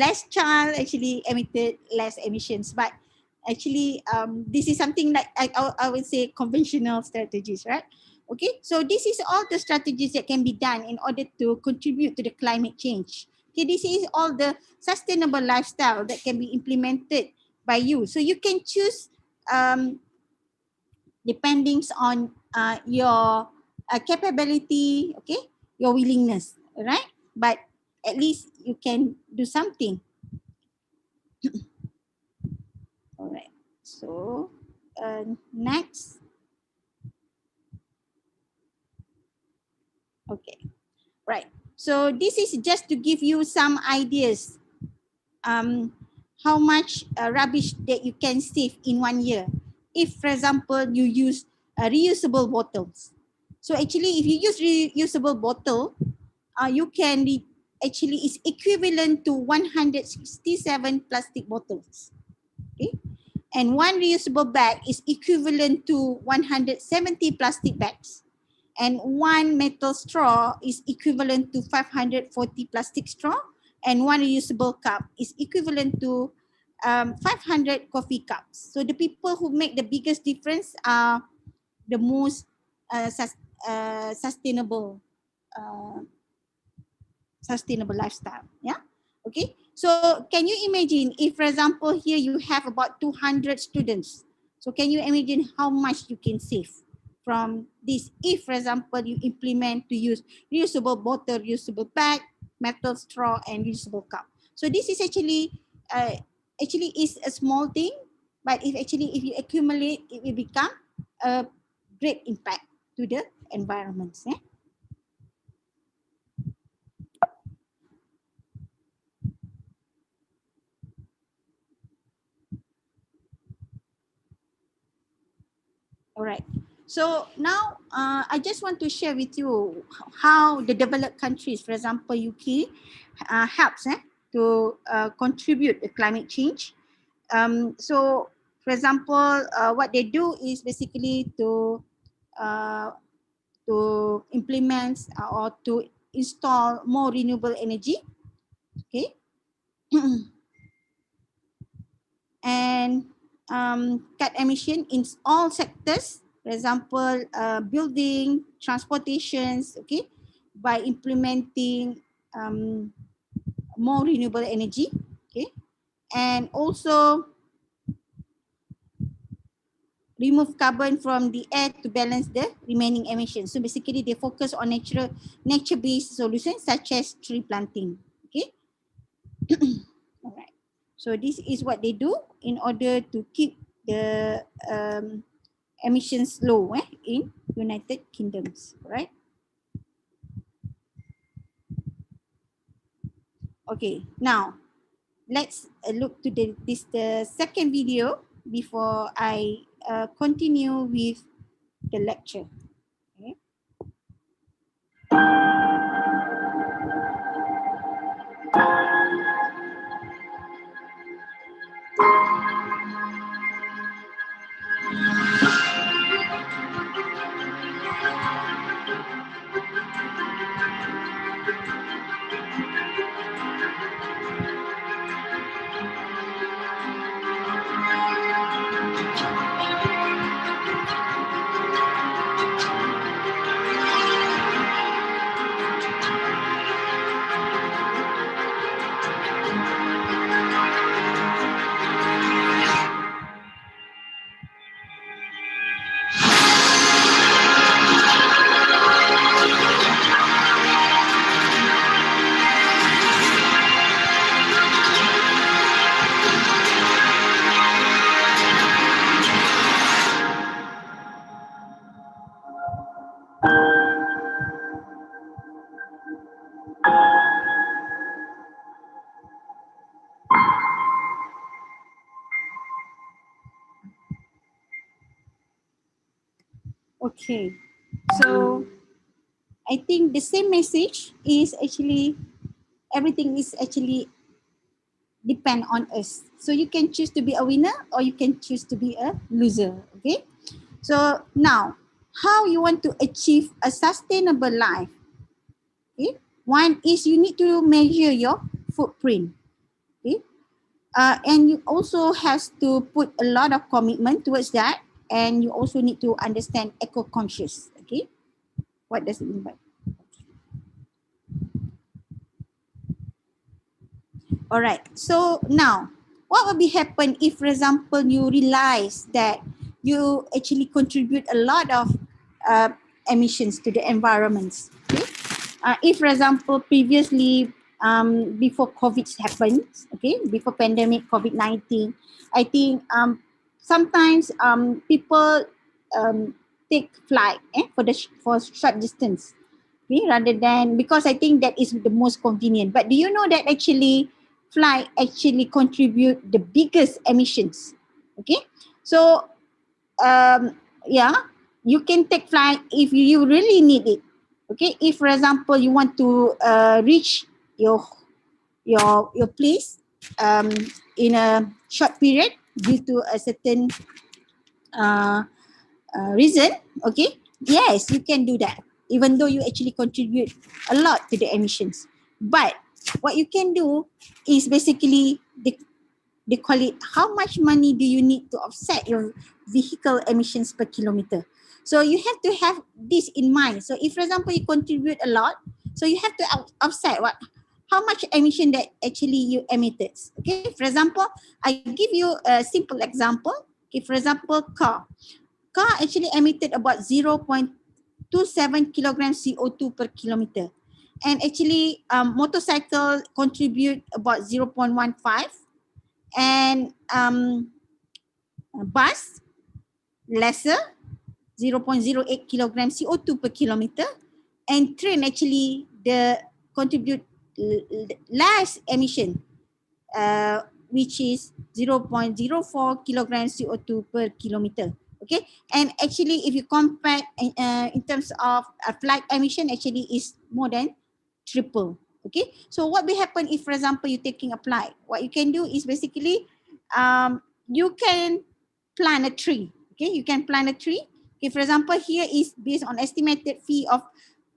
less child actually emitted less emissions, but actually this is something like I would say conventional strategies, right? Okay, so this is all the strategies that can be done in order to contribute to the climate change. Okay, this is all the sustainable lifestyle that can be implemented by you. So you can choose depending on your capability, okay, your willingness, right? But at least you can do something. All right. So next. Okay. Right. So this is just to give you some ideas how much rubbish that you can save in 1 year. If, for example, you use reusable bottles. So actually, if you use reusable bottle, you can actually is equivalent to 167 plastic bottles. Okay. And one reusable bag is equivalent to 170 plastic bags. And one metal straw is equivalent to 540 plastic straw, and one reusable cup is equivalent to 500 coffee cups. So the people who make the biggest difference are the most sustainable lifestyle. Yeah. Okay. So can you imagine if, for example, here you have about 200 students. So can you imagine how much you can save from this if, for example, you implement to use reusable bottle, reusable bag, metal straw, and reusable cup. So this is actually is a small thing, but if you accumulate, it will become a great impact to the environment. Yeah? All right. So now I just want to share with you how the developed countries, for example, UK, helps to contribute to climate change. So, for example, what they do is basically uh, to implement or to install more renewable energy. Okay. And cut emission in all sectors, for example, building, transportations, okay, by implementing more renewable energy, okay, and also remove carbon from the air to balance the remaining emissions. So basically, they focus on nature-based solutions such as tree planting, okay. All right. So this is what they do in order to keep the emissions low in United Kingdoms, right? Okay, now let's look to the second video before I continue with the lecture. Okay. Okay, so I think the same message is actually everything is actually depend on us. So you can choose to be a winner or you can choose to be a loser. Okay. So now, how you want to achieve a sustainable life? Okay. One is you need to measure your footprint. Okay, and you also has to put a lot of commitment towards that, and you also need to understand eco-conscious. Okay, what does it mean by? All right. So now, what will be happen if, for example, you realize that you actually contribute a lot of uh, emissions to the environment? Okay? If, for example, previously, before COVID happened, okay, before pandemic COVID-19, I think sometimes people take flight for short distance, okay, rather than, because I think that is the most convenient. But do you know that actually flight actually contribute the biggest emissions? Okay, so yeah, you can take flight if you really need it. Okay, if for example you want to reach your your place um, in a short period due to a certain uh, reason, okay, yes, you can do that, even though you actually contribute a lot to the emissions. But what you can do is basically they call it how much money do you need to offset your vehicle emissions per kilometer. So you have to have this in mind. So if, for example, you contribute a lot, so you have to offset what, how much emission that actually you emitted. Okay, for example, I give you a simple example. Okay, for example, car actually emitted about 0.27 kilograms CO2 per kilometer. And actually, motorcycle contribute about 0.15, and bus lesser, 0.08 kilograms CO2 per kilometer, and train actually the contribute less emission, which is 0.04 kilograms CO2 per kilometer. Okay, and actually if you compare in terms of flight emission, actually is more than triple. Okay, so what will happen if, for example, you're taking a flight? What you can do is basically you can plant a tree. Okay, you can plant a tree. Okay, for example, here is based on estimated fee of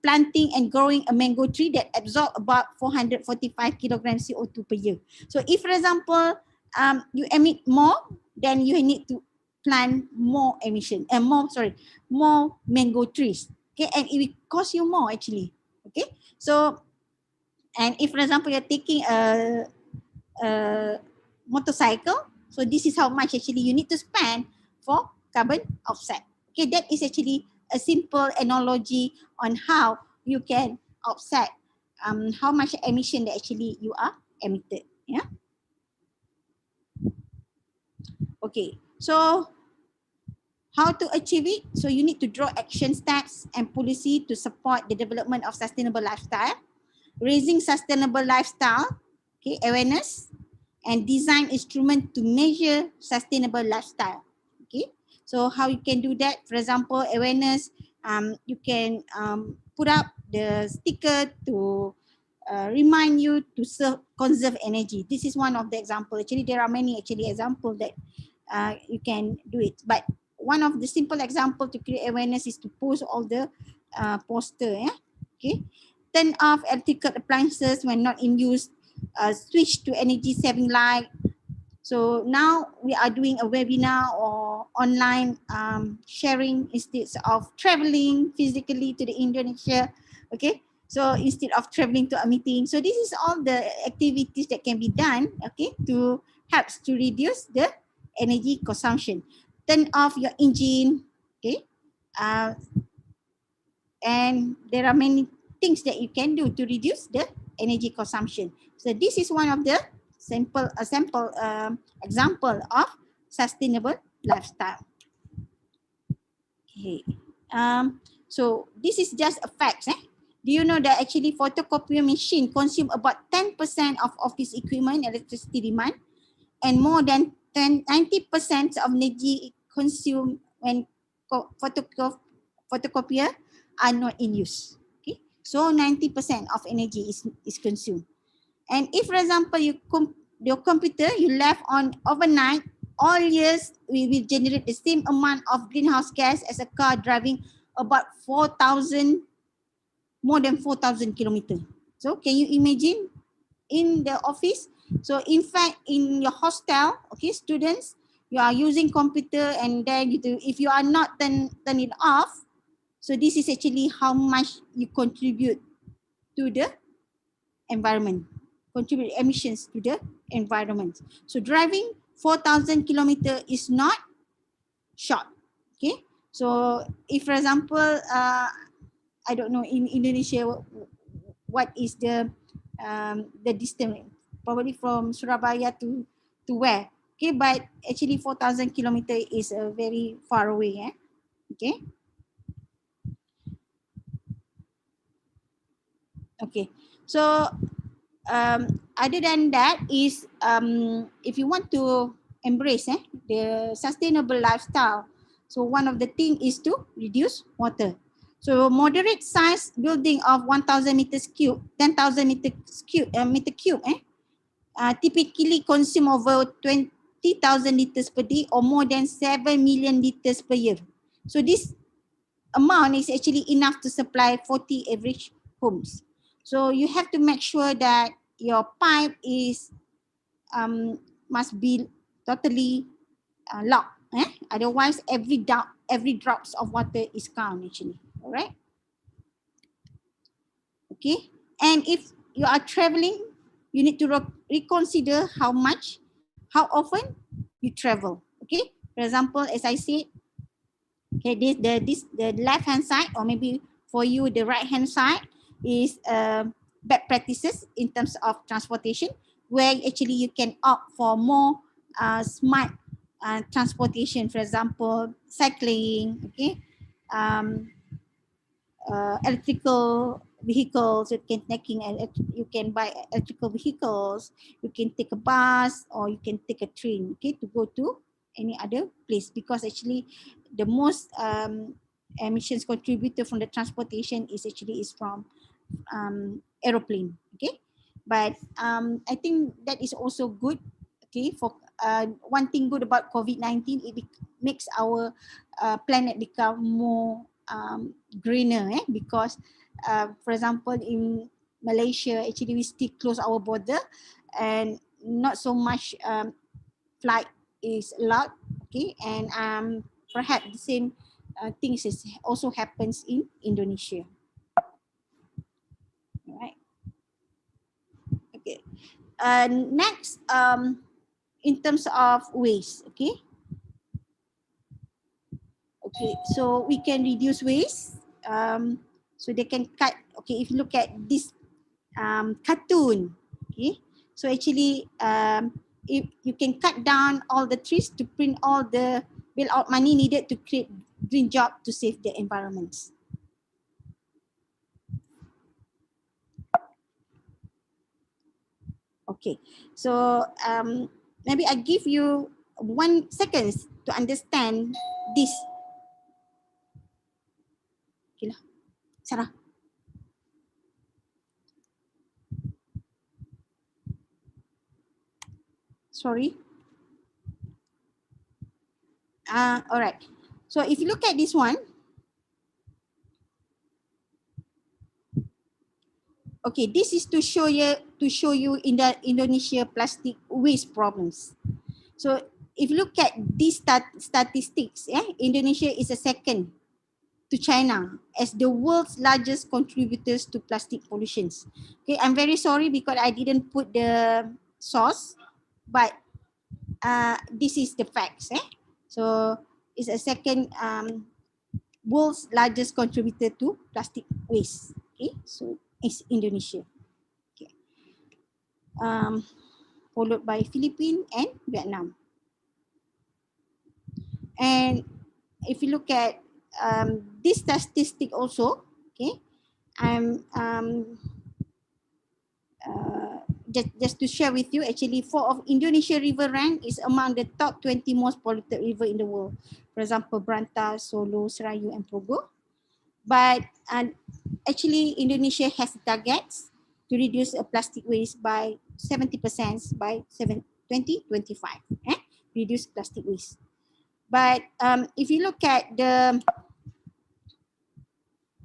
planting and growing a mango tree that absorb about 445 kilograms CO2 per year. So if, for example, you emit more, then you need to plant more emission and more mango trees. Okay, and it will cost you more actually. Okay, so, and if, for example, you're taking a motorcycle, so this is how much actually you need to spend for carbon offset. Okay, that is actually a simple analogy on how you can offset how much emission that actually you are emitted. Yeah. Okay. So how to achieve it? So you need to draw action steps and policy to support the development of sustainable lifestyle, raising sustainable lifestyle, okay, awareness, and design instrument to measure sustainable lifestyle. Okay, so how you can do that? For example, awareness, you can put up the sticker to remind you to conserve energy. This is one of the example. Actually, there are many actually examples that you can do it. But one of the simple example to create awareness is to post all the poster. Yeah. Okay. Turn off electrical appliances when not in use. Switch to energy saving light. So now we are doing a webinar or online sharing instead of traveling physically to the Indonesia. Okay, so instead of traveling to a meeting, so this is all the activities that can be done. Okay, to helps to reduce the energy consumption. Turn off your engine. Okay, uh, and there are many things that you can do to reduce the energy consumption. So this is one of the sample example of sustainable lifestyle. Okay. So this is just a fact. Do you know that actually photocopier machine consume about 10% of office equipment electricity demand, and more than 90% of energy consumed when photocopier are not in use. Okay, so 90% of energy is consumed. And if, for example, your computer you left on overnight, all years we will generate the same amount of greenhouse gas as a car driving about 4,000, more than 4,000 kilometers. So can you imagine in the office, So in fact, in your hostel, okay, students, you are using computer, and then if you are not turn it off, so this is actually how much you contribute to the environment, contribute emissions to the environment. So driving 4,000 kilometer is not short. Okay, so if for example, I don't know in Indonesia what is the distance, probably from Surabaya to where. Okay, but actually 4,000 kilometer is very far away. Okay. Okay. So other than that is if you want to embrace the sustainable lifestyle, so one of the thing is to reduce water. So moderate size building of 1,000 meters cube, 10,000 meter cube, typically consume over 20,000 liters per day or more than 7 million liters per year. So this amount is actually enough to supply 40 average homes. So you have to make sure that your pipe is must be totally locked. Otherwise, every drops of water is count actually. All right. Okay. And if you are traveling, you need to reconsider how often you travel. Okay. For example, as I said, okay, the left hand side, or maybe for you the right hand side, is bad practices in terms of transportation, where actually you can opt for more smart transportation. For example, cycling. Okay, um, electrical vehicles. You can buy electrical vehicles. You can take a bus or you can take a train. Okay, to go to any other place, because actually the most emissions contributor from the transportation is from aeroplane. Okay, but I think that is also good. Okay, for one thing good about COVID-19, it makes our planet become more greener, because for example in Malaysia, actually we still close our border and not so much flight is allowed. Okay, and perhaps the same things is also happens in Indonesia. All right. Okay. Next, in terms of waste. Okay. Okay, so we can reduce waste. So they can cut. Okay, if you look at this cartoon, okay, so actually if you can cut down all the trees to print all the bailout money needed to create green job to save the environments. Okay, so maybe I give you 1 second to understand this. Okay lah, Sarah. Sorry. All right. So if you look at this one, okay, this is to show you in the Indonesia plastic waste problems. So if you look at these statistics, Indonesia is a second to China as the world's largest contributors to plastic pollutions. Okay, I'm very sorry because I didn't put the source, but this is the facts. So it's a second world's largest contributor to plastic waste. Okay, so it's Indonesia. Okay. Followed by Philippines and Vietnam. And if you look at this statistic also, okay, I'm just to share with you, actually 4 of Indonesia river rank is among the top 20 most polluted river in the world. For example, Brantas, Solo, Serayu, and Pogo. But actually, Indonesia has targets to reduce plastic waste by 70% by 2025. Reduce plastic waste. But if you look at the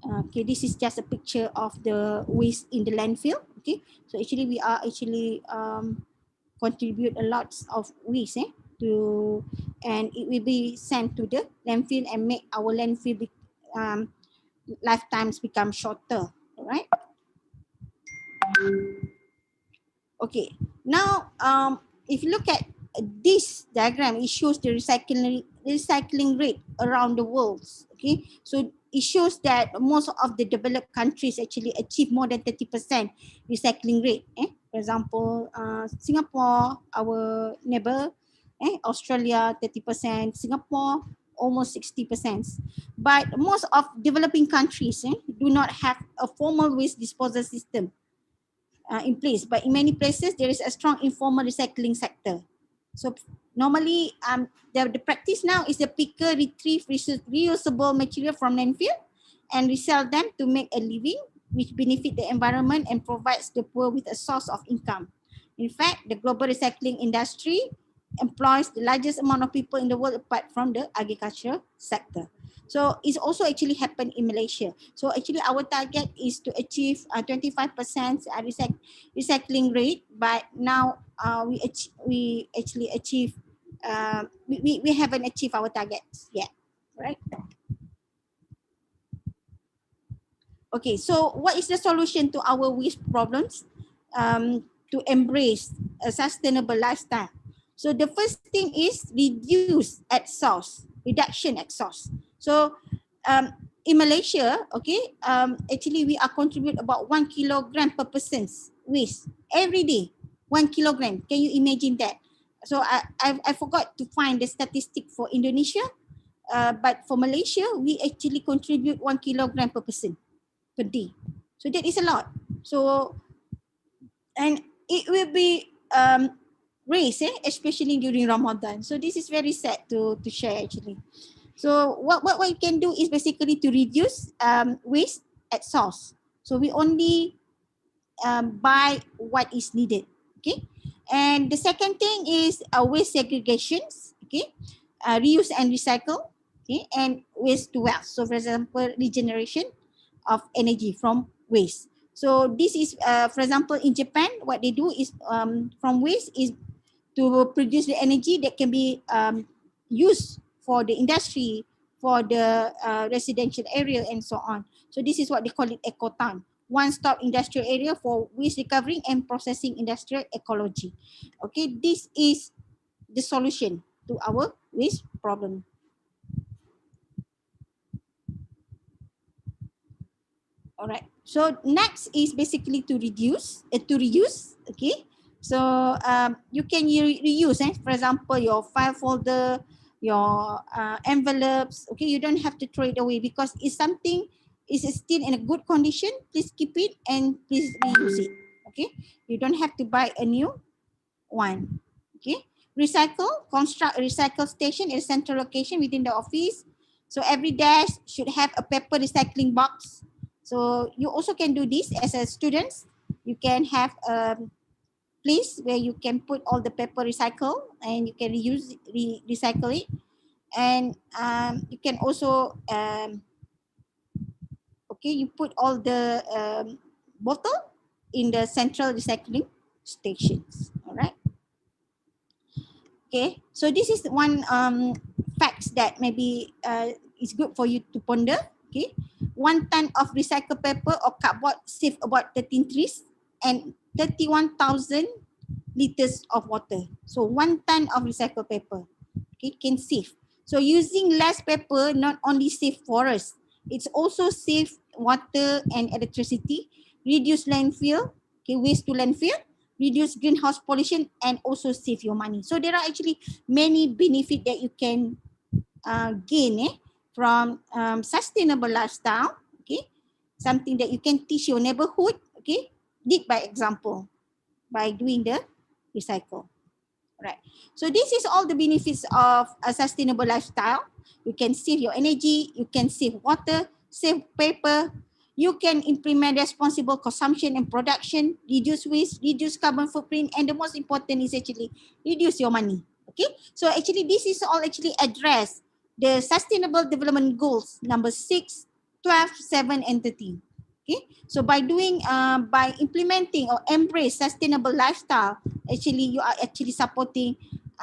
okay, this is just a picture of the waste in the landfill. Okay, so actually we are actually contribute a lot of waste and it will be sent to the landfill and make our landfill lifetimes become shorter. All right. Okay. Now, if you look at this diagram, it shows the recycling rate around the world. Okay, so it shows that most of the developed countries actually achieve more than 30% recycling rate. For example, Singapore, our neighbor, Australia 30%, Singapore almost 60%. But most of developing countries do not have a formal waste disposal system in place, but in many places there is a strong informal recycling sector. So normally the practice now is the picker retrieve reusable material from landfill and resell them to make a living, which benefit the environment and provides the poor with a source of income. In fact, the global recycling industry employs the largest amount of people in the world apart from the agriculture sector. So it's also actually happened in Malaysia. So actually our target is to achieve 25% recycling rate, but now we actually achieve, we haven't achieved our targets yet, right? Okay, so what is the solution to our waste problems? To embrace a sustainable lifestyle. So the first thing is reduce at source, reduction at source. So in Malaysia, okay, actually we are contribute about 1 kilogram per person's waste every day. 1 kilogram. Can you imagine that? So I forgot to find the statistic for Indonesia, but for Malaysia, we actually contribute 1 kilogram per person per day. So that is a lot. So, and it will be raised, especially during Ramadan. So this is very sad to share actually. So what you can do is basically to reduce waste at source. So we only buy what is needed. Okay. And the second thing is waste segregations. Okay. Reuse and recycle. Okay. And waste to wealth. So for example, regeneration of energy from waste. So this is, for example, in Japan, what they do is from waste is to produce the energy that can be used for the industry, for the residential area and so on. So this is what they call it ecotown, one-stop industrial area for waste recovery and processing industrial ecology. Okay, this is the solution to our waste problem. All right. So next is basically to reduce, to reuse. Okay. So you can reuse. For example, your file folder, your envelopes. Okay. You don't have to throw it away because it's something is still in a good condition. Please keep it and please reuse it. Okay. You don't have to buy a new one. Okay. Recycle. Construct a recycle station at a central location within the office. So every desk should have a paper recycling box. So you also can do this as a student. You can have a place where you can put all the paper recycle and you can recycle it. And you can also, okay, you put all the bottle in the central recycling stations. All right. Okay, so this is one facts that maybe is good for you to ponder. Okay, 1 ton of recycled paper or cardboard save about 13 trees and 31,000 liters of water. So 1 ton of recycled paper, okay, can save. So using less paper not only save forests, it's also save water and electricity, reduce landfill, okay, waste to landfill, reduce greenhouse pollution, and also save your money. So there are actually many benefits that you can gain from sustainable lifestyle. Okay, something that you can teach your neighborhood. Okay, lead by example by doing the recycle. Right. So this is all the benefits of a sustainable lifestyle. You can save your energy, you can save water, save paper, you can implement responsible consumption and production, reduce waste, reduce carbon footprint, and the most important is actually reduce your money. Okay. So actually this is all actually address the sustainable development goals number 6, 12, 7, and 13. Okay, so by implementing or embrace sustainable lifestyle, actually you are actually supporting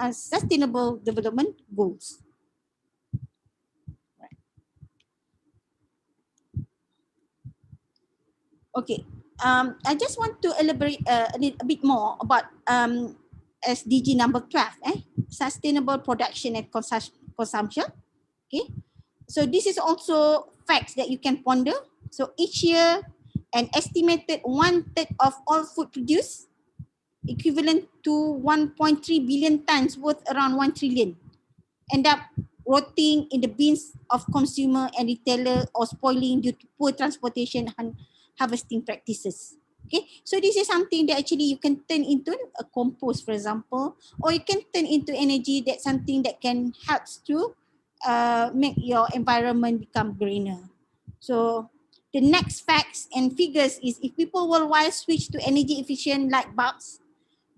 sustainable development goals. Okay, I just want to elaborate a bit more about SDG number 12, sustainable production and consumption. Okay, so this is also facts that you can ponder. So each year, an estimated 1/3 of all food produced, equivalent to 1.3 billion tons, worth around 1 trillion, end up rotting in the bins of consumer and retailer or spoiling due to poor transportation and harvesting practices. Okay, so this is something that actually you can turn into a compost, for example, or you can turn into energy, that's something that can help to make your environment become greener. So the next facts and figures is, if people worldwide switch to energy efficient light bulbs,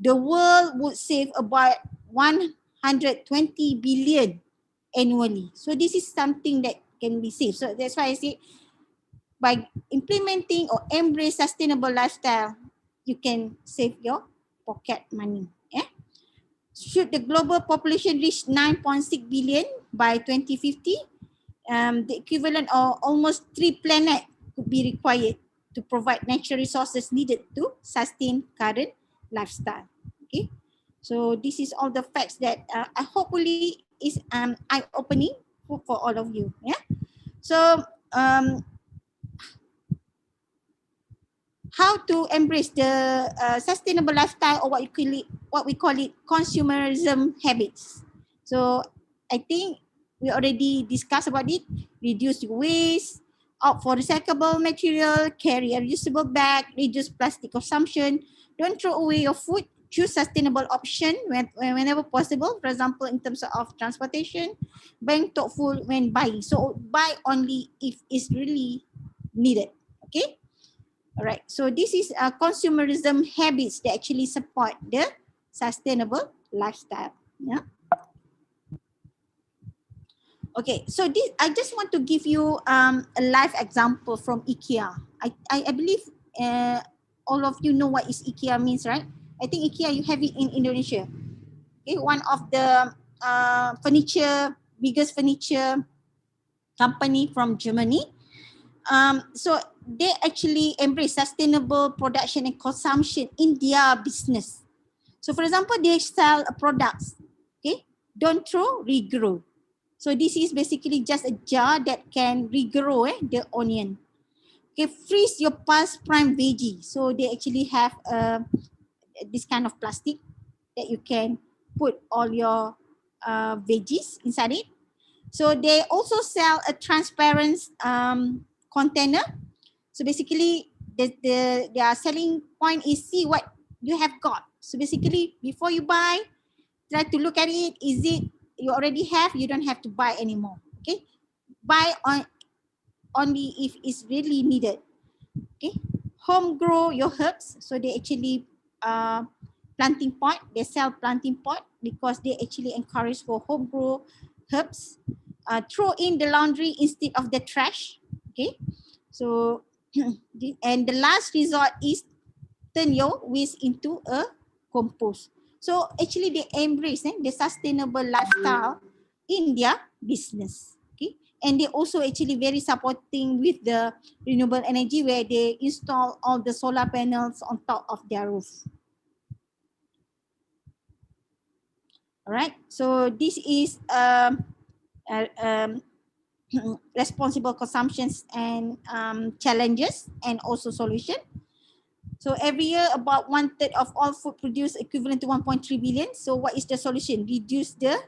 the world would save about 120 billion annually. So this is something that can be saved. So that's why I say, by implementing or embrace sustainable lifestyle, you can save your pocket money. Yeah. Should the global population reach 9.6 billion by 2050, the equivalent of almost 3 planets could be required to provide natural resources needed to sustain current lifestyle. Okay, so this is all the facts that hopefully is eye-opening for all of you. Yeah. So how to embrace the sustainable lifestyle, or what we call it consumerism habits. So I think we already discussed about it. Reduce waste, opt for recyclable material, carry a reusable bag, reduce plastic consumption, don't throw away your food, choose sustainable option whenever possible, for example in terms of transportation, being thoughtful when buying, so buy only if it's really needed. Okay. All right, so this is consumerism habits that actually support the sustainable lifestyle. Yeah. Okay, so this, I just want to give you a live example from IKEA. I believe all of you know what is IKEA means, right? I think IKEA, you have it in Indonesia. Okay, one of the biggest furniture company from Germany. So they actually embrace sustainable production and consumption in their business. So for example, they sell products, okay, don't throw, regrow. So this is basically just a jar that can regrow the onion. Okay, freeze your past prime veggie. So they actually have this kind of plastic that you can put all your veggies inside it. So they also sell a transparent container. So basically, their selling point is, see what you have got. So basically, before you buy, try to look at it. Is it you already have? You don't have to buy anymore. Okay, buy only if it's really needed. Okay, home grow your herbs. So they actually planting pot. They sell planting pot because they actually encourage for home grow herbs. Throw in the laundry instead of the trash. Okay, so and the last resort is turn your waste into a compost. So actually they embrace the sustainable lifestyle in their business. Okay, and they also actually very supporting with the renewable energy, where they install all the solar panels on top of their roof. All right, so this is responsible consumptions and challenges and also solution. So every year, about 1/3 of all food produced, equivalent to 1.3 billion. So what is the solution? Reduce the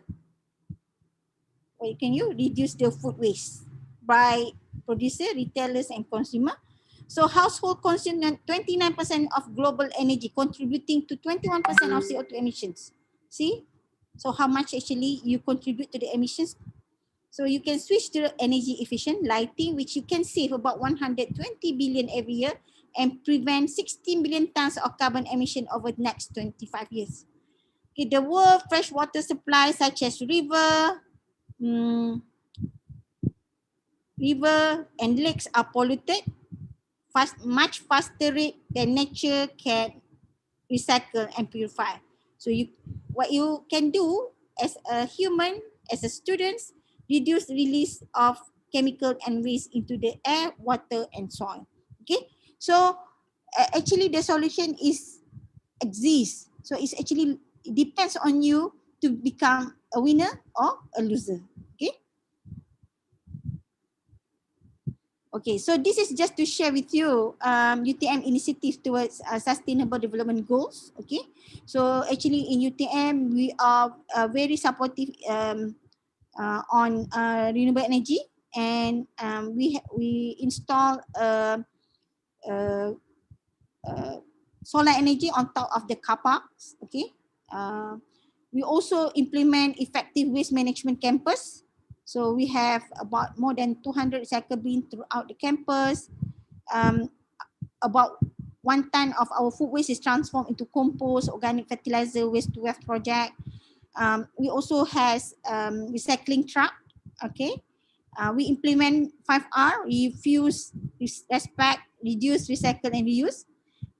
food waste by producer, retailers, and consumer. So household consume 29% of global energy, contributing to 21% of CO2 emissions. See? So how much actually you contribute to the emissions? So you can switch to energy efficient lighting, which you can save about 120 billion every year and prevent 16 billion tons of carbon emission over the next 25 years. Okay, the world freshwater supply such as river and lakes are polluted much faster rate than nature can recycle and purify. So what you can do as a human, as a student, reduce release of chemical and waste into the air, water, and soil. Okay, so actually the solution is exists. So it's actually, it depends on you to become a winner or a loser. Okay. Okay, so this is just to share with you UTM initiative towards sustainable development goals. Okay, so actually in UTM we are very supportive on renewable energy, and we install uh, solar energy on top of the car parks. Okay, uh, we also implement effective waste management campus. So we have about more than 200 recycle bins throughout the campus. Um, about 1 ton of our food waste is transformed into compost, organic fertilizer, waste to wealth project. We also has recycling truck. Okay, we implement 5R: refuse, respect, reduce, recycle, and reuse.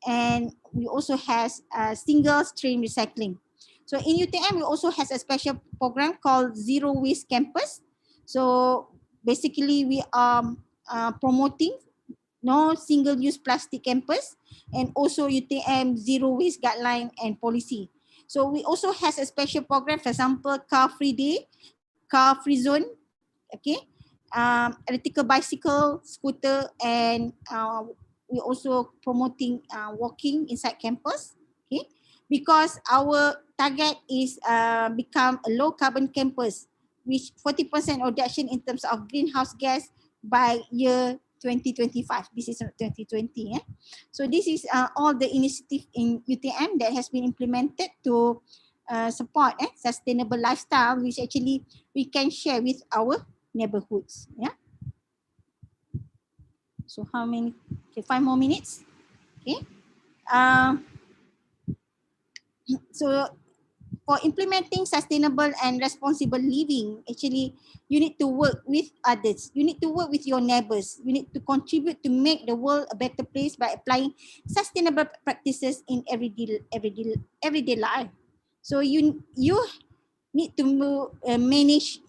And we also has single stream recycling. So in UTM, we also has a special program called Zero Waste Campus. So basically, we are promoting no single-use plastic campus, and also UTM zero waste guideline and policy. So we also has a special program, for example, car free day, car free zone. Okay, electrical bicycle, scooter, and we also promoting walking inside campus. Okay, because our target is become a low carbon campus, which 40% reduction in terms of greenhouse gas by year 2025. This is not 2020. So this is all the initiative in UTM that has been implemented to support sustainable lifestyle, which actually we can share with our neighborhoods. Yeah. So how many? Okay, 5 more minutes. Okay. Um, so for implementing sustainable and responsible living, actually, you need to work with others. You need to work with your neighbors. You need to contribute to make the world a better place by applying sustainable practices in everyday life. So you need to manage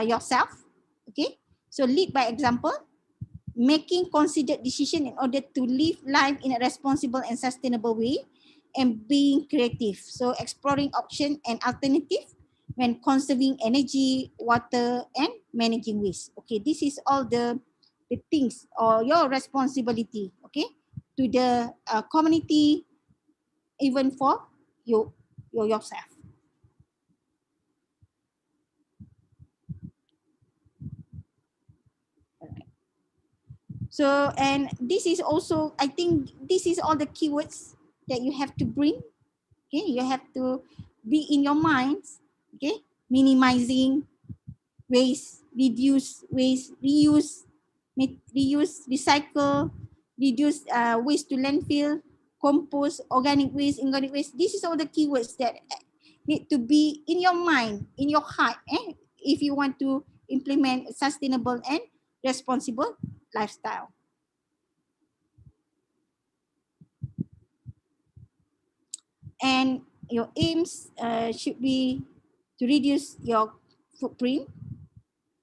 yourself. Okay. So lead by example, making considered decision in order to live life in a responsible and sustainable way, and being creative. So exploring option and alternative when conserving energy, water, and managing waste. Okay, this is all the things or your responsibility, okay, to the community, even for yourself. So, and this is also, I think this is all the keywords that you have to bring. Okay, you have to be in your minds. Okay, minimizing waste, reduce waste, reuse, recycle, reduce waste to landfill, compost, organic waste, inorganic waste. This is all the keywords that need to be in your mind, in your heart, if you want to implement sustainable and responsible lifestyle. And your aims should be to reduce your footprint,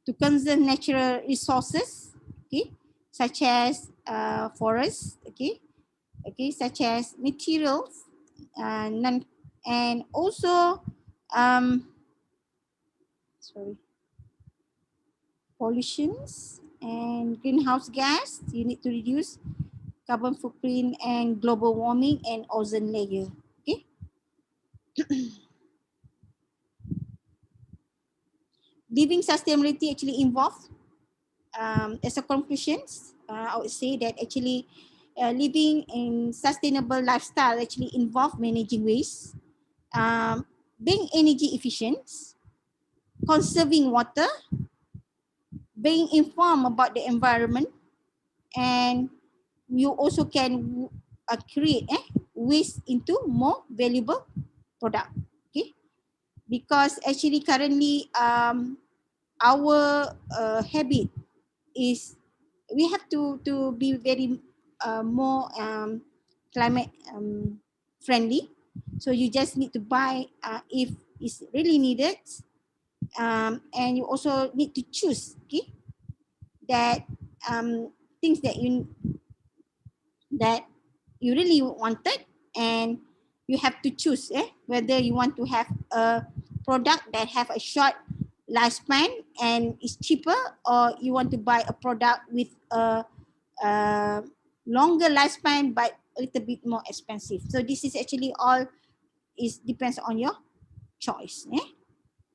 to conserve natural resources, okay, such as forests, okay, such as materials, and also um, sorry, pollutions and greenhouse gas. You need to reduce carbon footprint and global warming and ozone layer. Okay, living sustainability actually involves as a conclusion, I would say that actually living in sustainable lifestyle actually involve managing waste, being energy efficient, conserving water, being informed about the environment, and you also can create waste into more valuable product. Okay, because actually currently our habit is we have to be very more climate friendly. So you just need to buy if it's really needed, and you also need to choose, okay, that things that you really wanted, and you have to choose whether you want to have a product that have a short lifespan and is cheaper, or you want to buy a product with a longer lifespan but a little bit more expensive. So this is actually all is depends on your choice.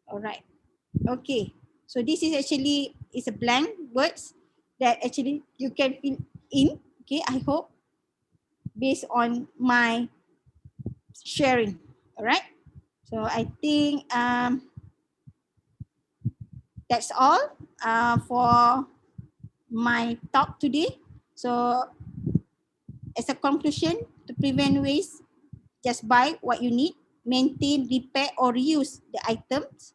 All right. Okay. So this is actually is a blank words that actually you can fill in. Okay. I hope based on my sharing. All right. So I think that's all for my talk today. So as a conclusion, to prevent waste, just buy what you need, maintain, repair, or reuse the items,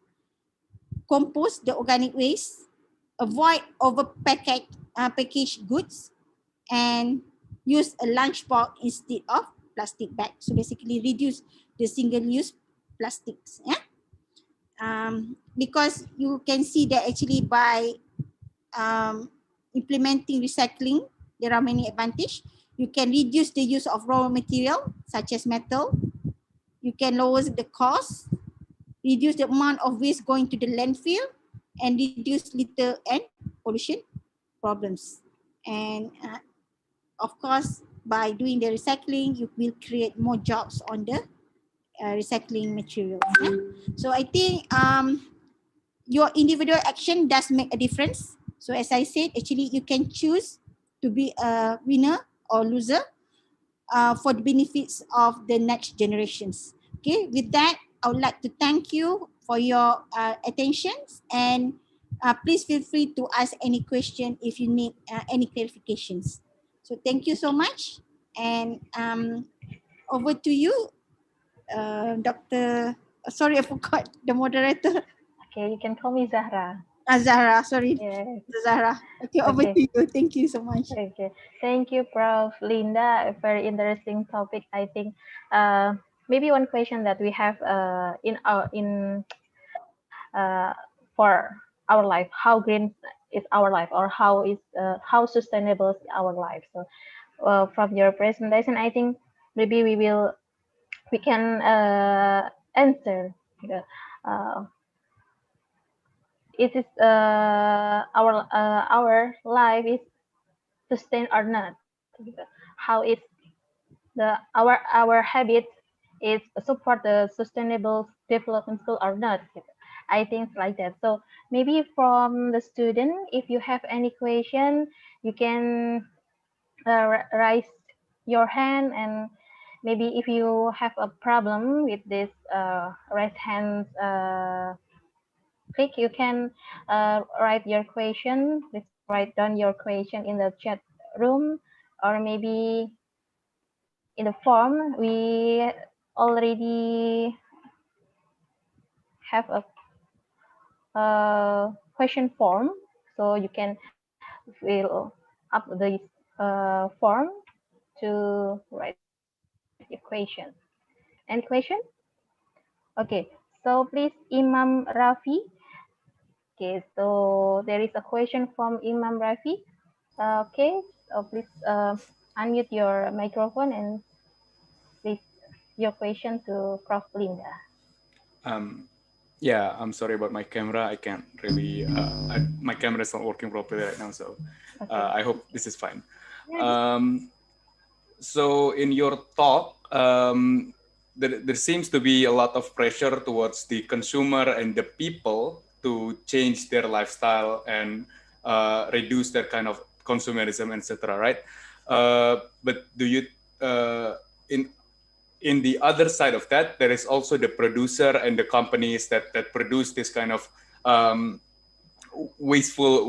compost the organic waste, avoid packaged goods, and use a lunch box instead of plastic bag. So basically reduce the single-use plastics. Because you can see that actually by implementing recycling, there are many advantages. You can reduce the use of raw material such as metal. You can lower the cost, reduce the amount of waste going to the landfill, and reduce litter and pollution problems. And of course, by doing the recycling, you will create more jobs on the recycling materials. So I think your individual action does make a difference. So as I said, actually you can choose to be a winner or loser for the benefits of the next generations. Okay, with that, I would like to thank you for your attention, and please feel free to ask any question if you need any clarifications. So thank you so much, and over to you, Dr. Sorry, I forgot the moderator. Okay, you can call me Zahra. Zahra, sorry. Yes. Zahra. Okay, over to you. Thank you so much. Okay, thank you, Prof. Linda. A very interesting topic. I think maybe one question that we have for our life, how green is our life, or how sustainable is our life. So from your presentation, I think maybe we can answer the it is our life is sustained or not, how is our habits is support the sustainable development goal or not. I think like that. So maybe from the student, if you have any question, you can raise your hand, and maybe if you have a problem with this raise hand click, you can write your question. Please write down your question in the chat room, or maybe in the form. We already have a question form, so you can fill up this form to write your question. Any question? Okay, so please, Imam Rafi. Okay, so there is a question from Imam Rafi. Okay, so please unmute your microphone and please your question to Prof. Linda. Yeah, I'm sorry about my camera. I can't really, my camera is not working properly right now. So I hope this is fine. So in your talk, there seems to be a lot of pressure towards the consumer and the people to change their lifestyle and reduce their kind of consumerism, etc. Right? But do you in the other side of that, there is also the producer and the companies that produce this kind of wasteful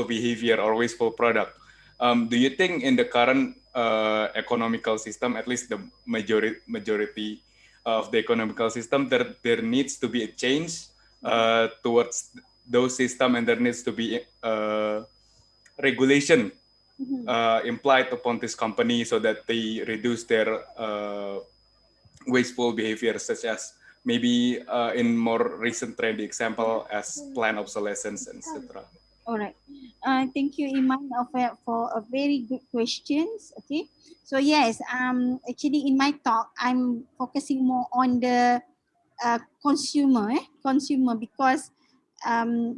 behavior or wasteful product. Do you think in the current economical system, at least the majority of the economical system, there needs to be a change towards those systems, and there needs to be regulation implied upon this company so that they reduce their wasteful behavior, such as maybe in more recent trendy example as planned obsolescence, etc. All right. Thank you, Iman, for a very good questions. Okay. So yes, actually in my talk, I'm focusing more on the consumer because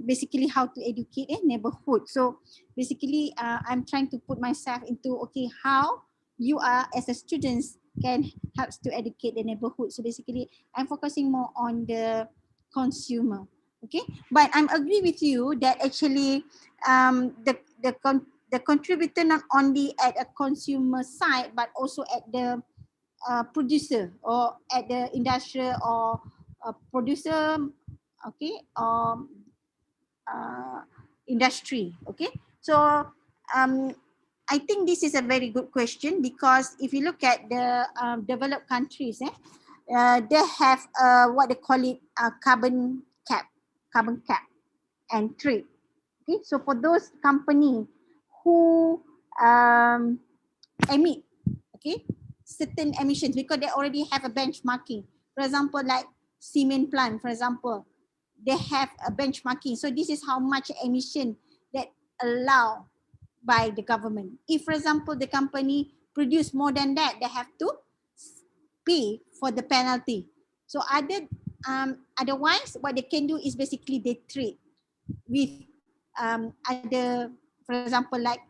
basically how to educate neighborhood. So basically, I'm trying to put myself into okay how you are as a students can helps to educate the neighborhood. So basically, I'm focusing more on the consumer. Okay, but I'm agree with you that actually the contributor not only at a consumer side but also at the producer or at the industrial or producer, okay, uh, industry. Okay, so um, I think this is a very good question because if you look at the developed countries, they have what they call it carbon cap and trade. Okay, so for those company who emit, okay, certain emissions because they already have a benchmarking. For example, like cement plant, for example, they have a benchmarking. So this is how much emission that allow by the government. If, for example, the company produce more than that, they have to pay for the penalty. So otherwise, what they can do is basically they trade with other, for example, like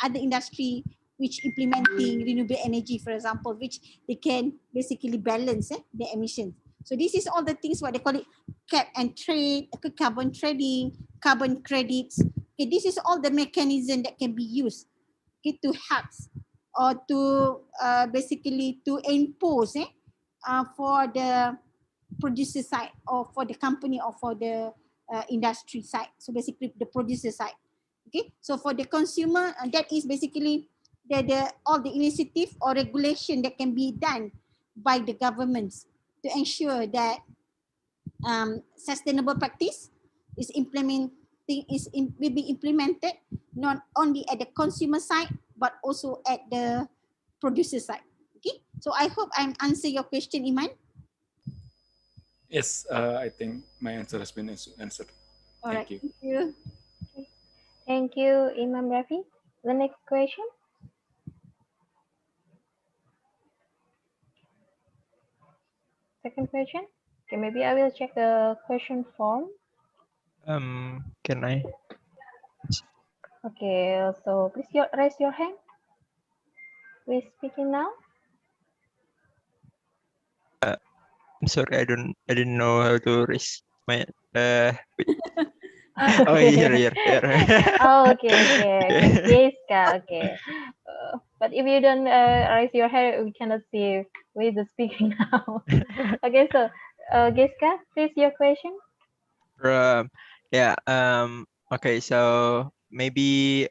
other industry which implementing renewable energy, for example, which they can basically balance the emissions. So this is all the things what they call it cap and trade, carbon trading, carbon credits. Okay, this is all the mechanism that can be used, okay, to help or to basically to impose for the producer side or for the company or for the industry side. So basically the producer side. Okay, so for the consumer, that is basically the all the initiative or regulation that can be done by the governments to ensure that sustainable practice is will be implemented not only at the consumer side but also at the producer side. Okay, so I hope I'm answer your question, Iman. Yes, I think my answer has been answered. All right, Thank you. thank you. Okay. Thank you, Imam Rafi. The next question. Second question. Okay, maybe I will check the question form. Can I? Okay, so please raise your hand. Who is speaking now? I'm sorry, I didn't know how to raise my wait. Oh, here. Oh, okay. Okay. Jessica, okay. But if you don't raise your hand, we cannot see who is speaking now. Okay, so Jessica, please your question. Yeah. Okay. So maybe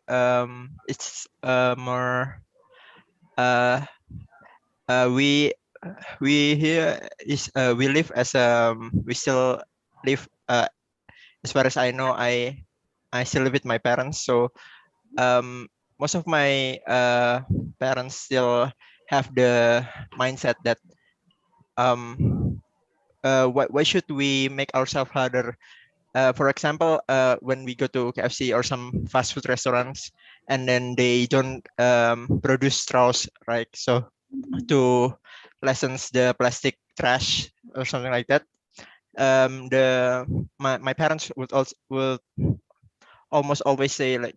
it's more we here is we live as we still live as far as I know I still live with my parents, so most of my parents still have the mindset that why should we make ourselves harder? For example, when we go to KFC or some fast food restaurants, and then they don't produce straws, right? So to lessen the plastic trash or something like that, my parents would also will almost always say like,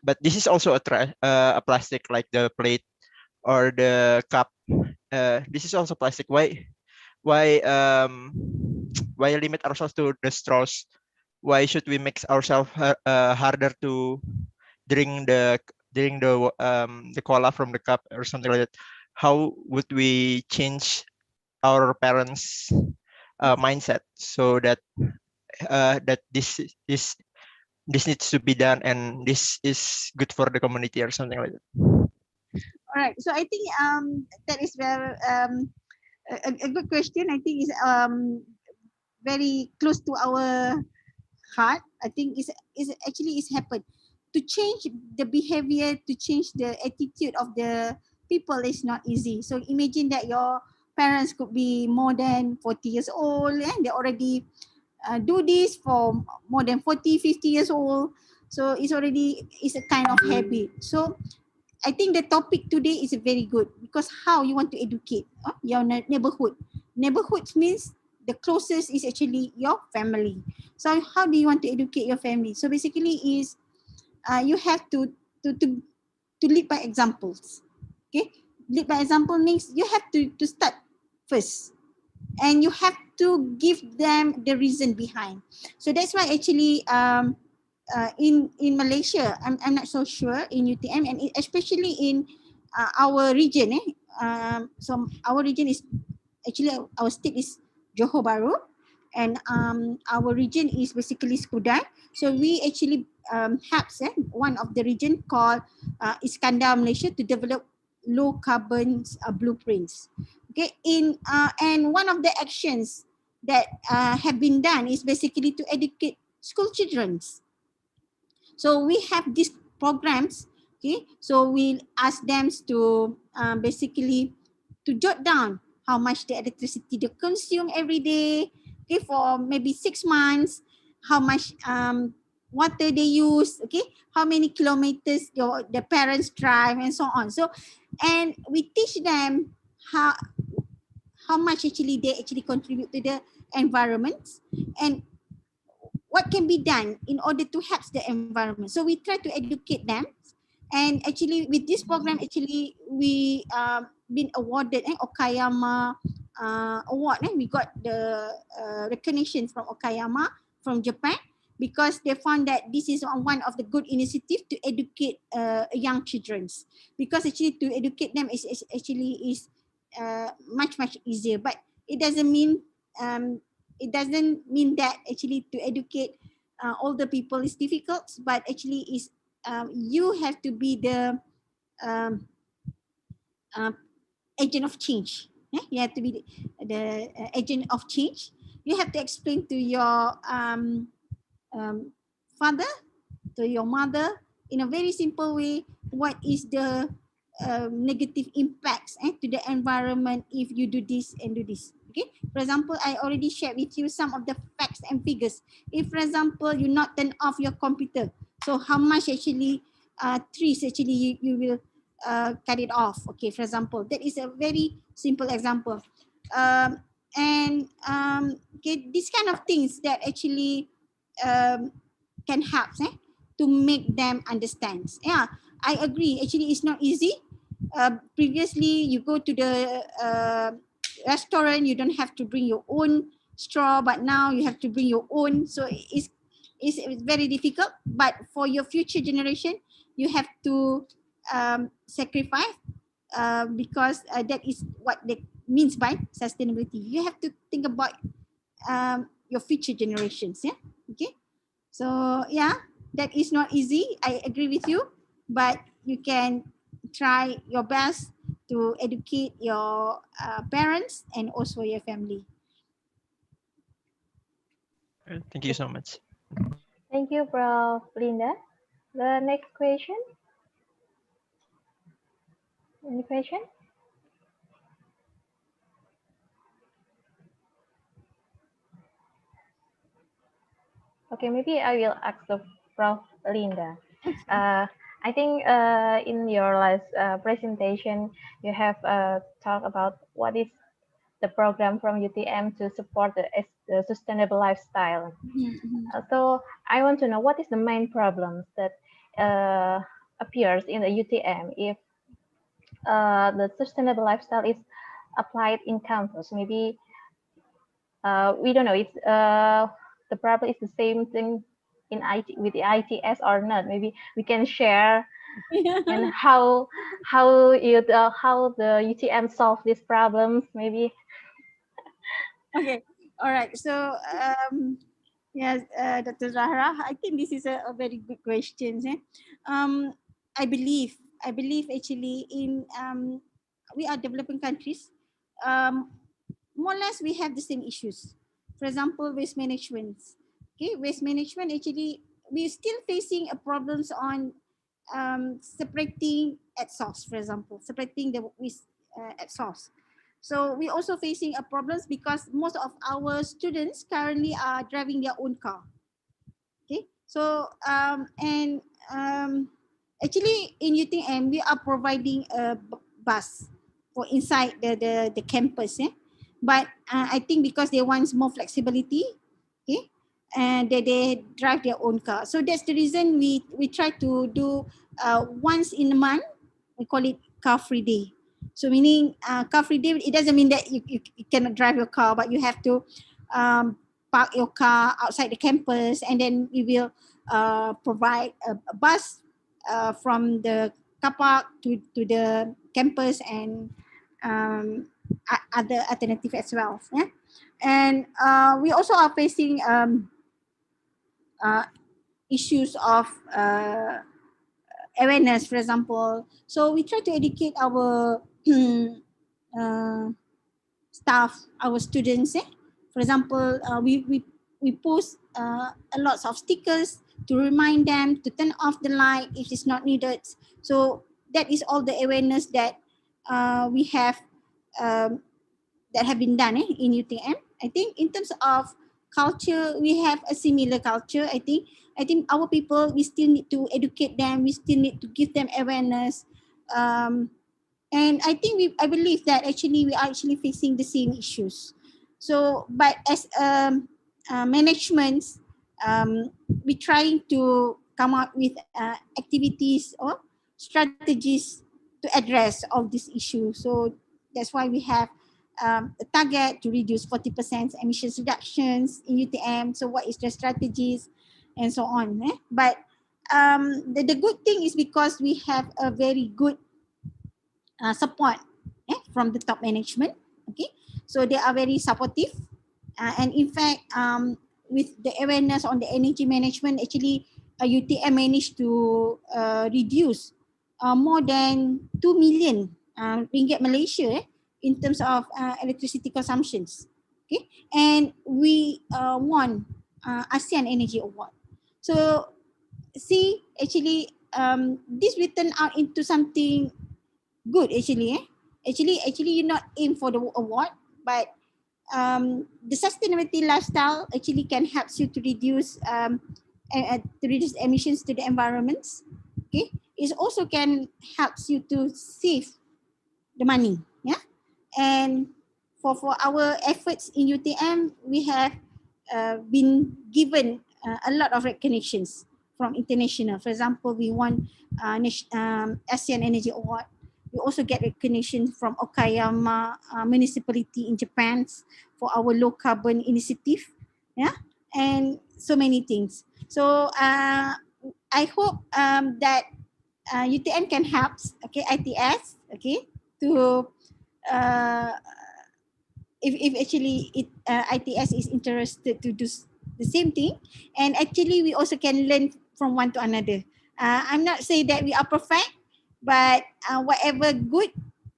but this is also a plastic, like the plate or the cup. This is also plastic. Why why limit ourselves to the straws? Why should we make ourselves harder to drink the cola from the cup or something like that? How would we change our parents' mindset so that this needs to be done and this is good for the community or something like that? All right, so I think that is very a good question. I think is very close to our heart. I think is actually is happened. to change the behavior, to change the attitude of the people is not easy. So imagine that your parents could be more than 40 years old and they already do this for more than 40, 50 years old. So it's a kind of habit. So I think the topic today is very good because how you want to educate your neighborhood. Neighborhoods means the closest is actually your family. So how do you want to educate your family? So basically is you have to, to, to lead by examples. Okay, lead by example means you have to start first and you have to give them the reason behind. So that's why actually in Malaysia, I'm not so sure in UTM and especially in our region. So our region is actually our state is Johor Bahru, and our region is basically Skudai. So we actually helps one of the region called Iskandar Malaysia to develop low carbon blueprints. Okay, and one of the actions that have been done is basically to educate school children. So we have these programs. Okay, so we ask them to basically to jot down how much the electricity they consume every day. Okay, for maybe 6 months, how much water they use. Okay, how many kilometers the parents drive and so on. So, and we teach them how much actually they actually contribute to the environment and what can be done in order to help the environment. So we try to educate them, and actually with this program, actually we been awarded Okayama award. We got the recognition from Okayama from Japan because they found that this is one of the good initiatives to educate young children. Because actually to educate them is much easier, but it doesn't mean that actually to educate older people is difficult, but actually is you have to be the um, uh, agent of change. You have to be the agent of change. You have to explain to your father, to your mother in a very simple way what is the negative impacts to the environment if you do this and do this. Okay, for example, I already shared with you some of the facts and figures. If for example you not turn off your computer, so how much actually trees actually you will cut it off. Okay, for example, that is a very simple example. Okay, these kind of things that actually can help to make them understand. Yeah, I agree. Actually, it's not easy. Previously, you go to the restaurant, you don't have to bring your own straw, but now you have to bring your own. So it's very difficult. But for your future generation, you have to sacrifice because that is what they means by sustainability. You have to think about your future generations. Yeah. Okay. So yeah, that is not easy. I agree with you, but you can try your best to educate your parents and also your family. Thank you so much. Thank you, Prof. Linda. The next question. Any question? Okay, maybe I will ask the Prof. Linda. I think in your last presentation, you have talked about what is the program from UTM to support the sustainable lifestyle. So I want to know what is the main problems that appears in the UTM if the sustainable lifestyle is applied in campus. Maybe we don't know if the problem is the same thing in IT with the ITS or not. Maybe we can share and how the UTM solve these problems. Maybe. Okay. All right. So yes, Dr. Zahra, I think this is a very good question. Um, I believe actually in we are developing countries. More or less we have the same issues. For example, waste management. Okay, waste management actually we're still facing a problems on separating at source, for example, separating the waste at source. So we also facing a problems because most of our students currently are driving their own car. Okay, so actually in UTM we are providing a bus for inside the campus, but I think because they want more flexibility, okay, and they drive their own car. So that's the reason we try to do once in a month, we call it car free day. So meaning car free day, it doesn't mean that you cannot drive your car, but you have to um, park your car outside the campus, and then we will provide a bus from the car park to the campus, and other alternative as well. Yeah? And we also are facing uh, issues of awareness, for example. So we try to educate our uh, staff, our students. For example, we post a lots of stickers to remind them to turn off the light if it's not needed. So that is all the awareness that we have um, that have been done in UTM. I think in terms of culture, we have a similar culture. I think our people, we still need to educate them. We still need to give them awareness. Um, and I believe that actually we are actually facing the same issues. So but as management, we trying to come up with activities or strategies to address all these issues. So that's why we have a target to reduce 40% emissions reductions in UTM. So what is the strategies and so on, but the good thing is because we have a very good support from the top management. Okay, so they are very supportive, and in fact, with the awareness on the energy management, actually, UTM managed to reduce more than 2 million ringgit Malaysia in terms of electricity consumptions. Okay, and we won ASEAN Energy Award. So see, actually, this will turn out into something good actually. Actually you not aim for the award, but the sustainability lifestyle actually can help you to reduce emissions to the environment. Okay, it also can helps you to save the money. Yeah, and for our efforts in UTM, we have been given a lot of recognitions from international. For example, we won ASEAN Energy Award. We also get recognition from Okayama municipality in Japan for our low carbon initiative. Yeah, and so many things. So I hope that UTM can help, okay, ITS, okay, to uh, if actually ITS is interested to do the same thing, and actually we also can learn from one to another. I'm not saying that we are perfect, but whatever good,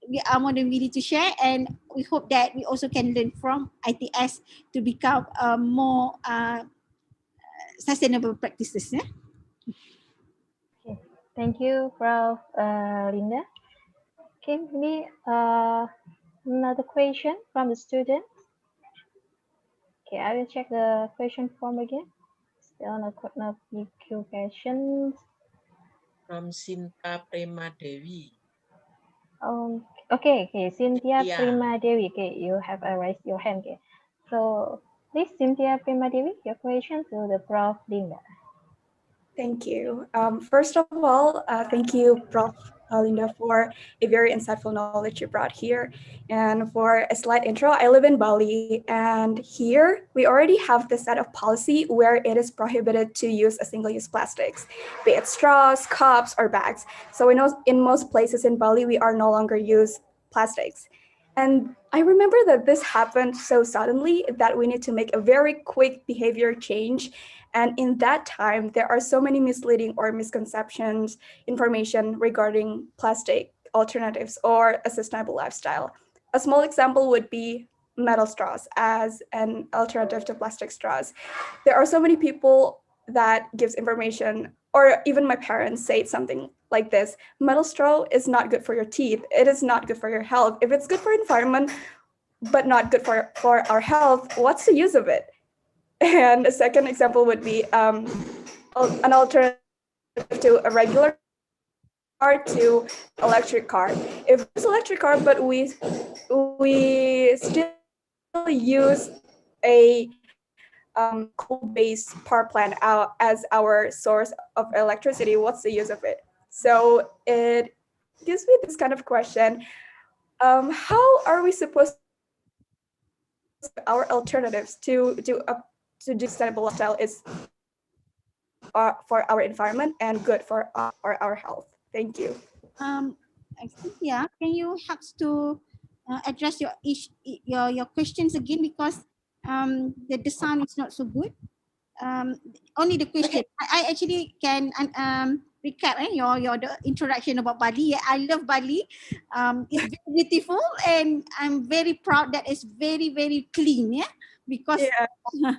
we are more than willing to share, and we hope that we also can learn from ITS to become more sustainable practices. Yeah? Okay. Thank you, Prof. Linda. Okay, maybe another question from the student. Okay, I will check the question form again. Still not few questions. From Sinta Prema Dewi. Okay, Cynthia Yeah. Prima Devi. Okay, you have raised your hand. Okay, so please, Cynthia Prima Devi, your question to the Prof. Linda. Thank you. First of all, thank you, Prof. Linda, for a very insightful knowledge you brought here. And for a slight intro, I live in Bali, and here we already have this set of policy where it is prohibited to use a single-use plastics, be it straws, cups, or bags. So we know in most places in Bali, we are no longer use plastics. And I remember that this happened so suddenly that we need to make a very quick behavior change. And in that time, there are so many misleading or misconceptions, information regarding plastic alternatives or a sustainable lifestyle. A small example would be metal straws as an alternative to plastic straws. There are so many people that gives information, or even my parents say something like this: metal straw is not good for your teeth, it is not good for your health. If it's good for environment but not good for our health, what's the use of it? And a second example would be an alternative to a regular car to electric car. If it's electric car, but we still use a coal-based power plant out as our source of electricity, what's the use of it? So it gives me this kind of question: how are we supposed to our alternatives to do sustainable lifestyle is for our environment and good for our health? Thank you. Yeah, can you help to address your questions again, because the sound is not so good. Only the question. I actually can recap the introduction about Bali. Yeah, I love Bali. It's very beautiful, and I'm very proud that it's very, very clean. Yeah, because Yeah.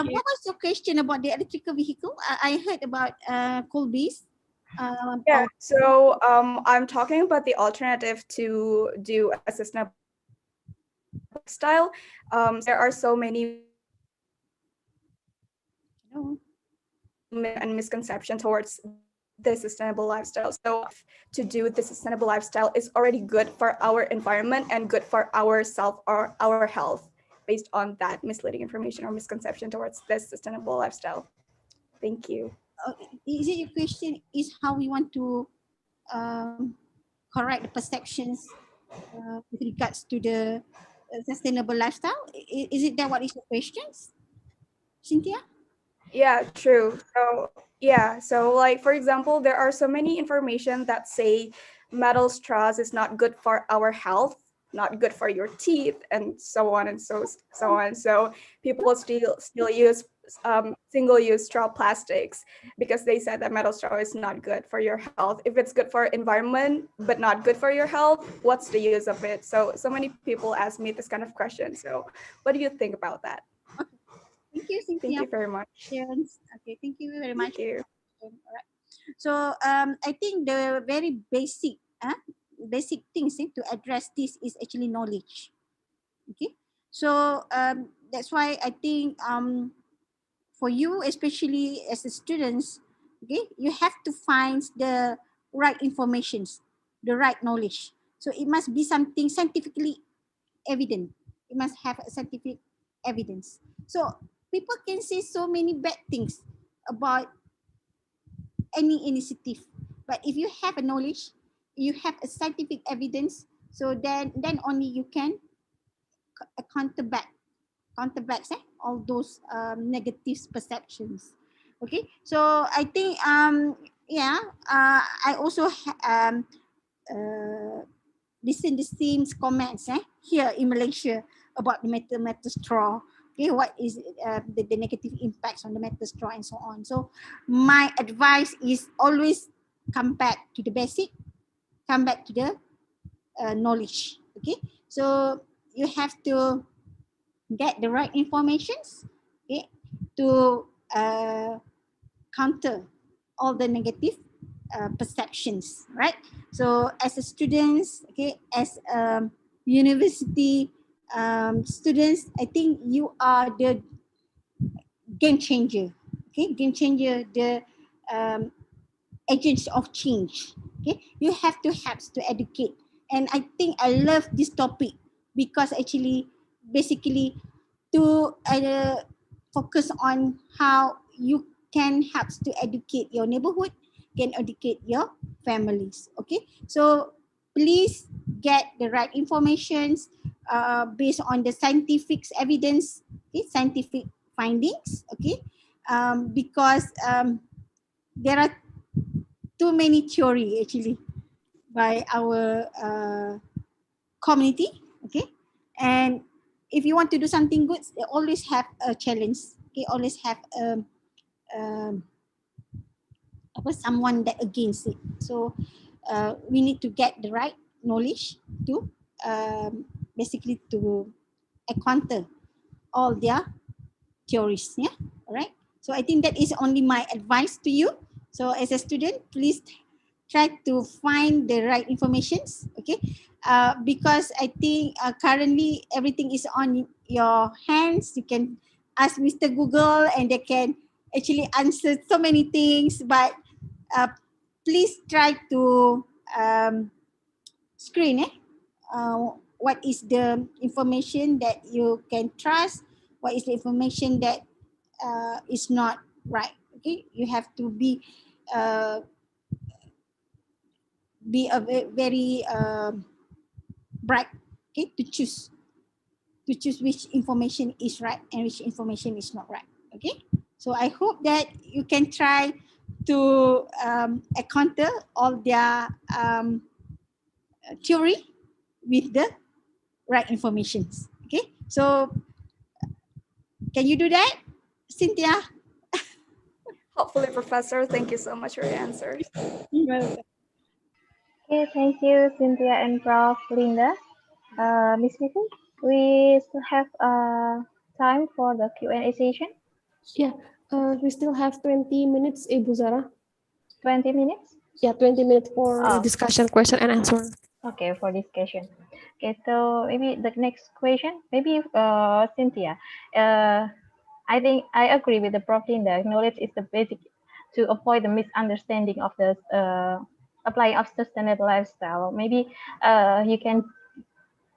What was your question about the electrical vehicle? I heard about coal base. Yeah, so I'm talking about the alternative to do a sustainable lifestyle. There are so many and misconception towards the sustainable lifestyle. So to do the sustainable lifestyle is already good for our environment and good for ourself or our health, based on that misleading information or misconception towards this sustainable lifestyle. Thank you. Is it your question is how we want to correct the perceptions with regards to the sustainable lifestyle? Is it that what is your questions, Cynthia? Yeah, true. So yeah, so like for example, there are so many information that say metal straws is not good for our health, not good for your teeth, and so on and so on. So people still use single-use straw plastics because they said that metal straw is not good for your health. If it's good for environment but not good for your health, what's the use of it? So many people ask me this kind of question. So what do you think about that? Thank you, Cynthia. Thank you very much. Okay, thank you very much. Thank you. All right. So I think the very basic things to address this is actually knowledge. Okay, so that's why I think for you, especially as a students, okay, you have to find the right informations, the right knowledge. So it must be something scientifically evident. It must have a scientific evidence. So people can say so many bad things about any initiative, but if you have a knowledge, you have a scientific evidence, so then only you can counterback all those negative perceptions. Okay, so I think I also listen the same comments here in Malaysia about the metal straw. Okay, what is the negative impacts on the metal straw and so on. So my advice is always come back to the basic, come back to the knowledge. Okay, so you have to get the right informations, okay, to counter all the negative perceptions, right? So as a students, okay, as university students, I think you are the game changer, okay, game changer, the um, agents of change. Okay, you have to educate, and I think I love this topic because actually, basically, to focus on how you can help to educate your neighborhood, can educate your families. Okay, so please get the right informations based on the scientific evidence, okay, scientific findings. Okay, because there are too many theory actually by our community. Okay, and if you want to do something good, they always have a challenge. Okay, always have um, someone that against it. So we need to get the right knowledge to basically to counter all their theories. Yeah, all right. So I think that is only my advice to you. So as a student, please try to find the right informations, okay? Because I think currently everything is on your hands. You can ask Mr. Google and they can actually answer so many things, but please try to screen what is the information that you can trust, what is the information that is not right. Okay, you have to be a very bright, okay, to choose which information is right and which information is not right. Okay, so I hope that you can try to encounter all their theory with the right informations. Okay, so can you do that, Cynthia? Hopefully, Professor. Thank you so much for your answers. Well, Okay, thank you, Cynthia and Prof. Linda. Miss Vicky, we still have time for the Q&A session. Yeah, we still have 20 minutes, Ibu Zara. 20 minutes? Yeah, 20 minutes for Oh. discussion, question, and answer. Okay, for discussion. Okay, so maybe the next question, maybe Cynthia. I think I agree with the Prof. Linda. Knowledge is the basic to avoid the misunderstanding of the applying of sustainable lifestyle. Maybe you can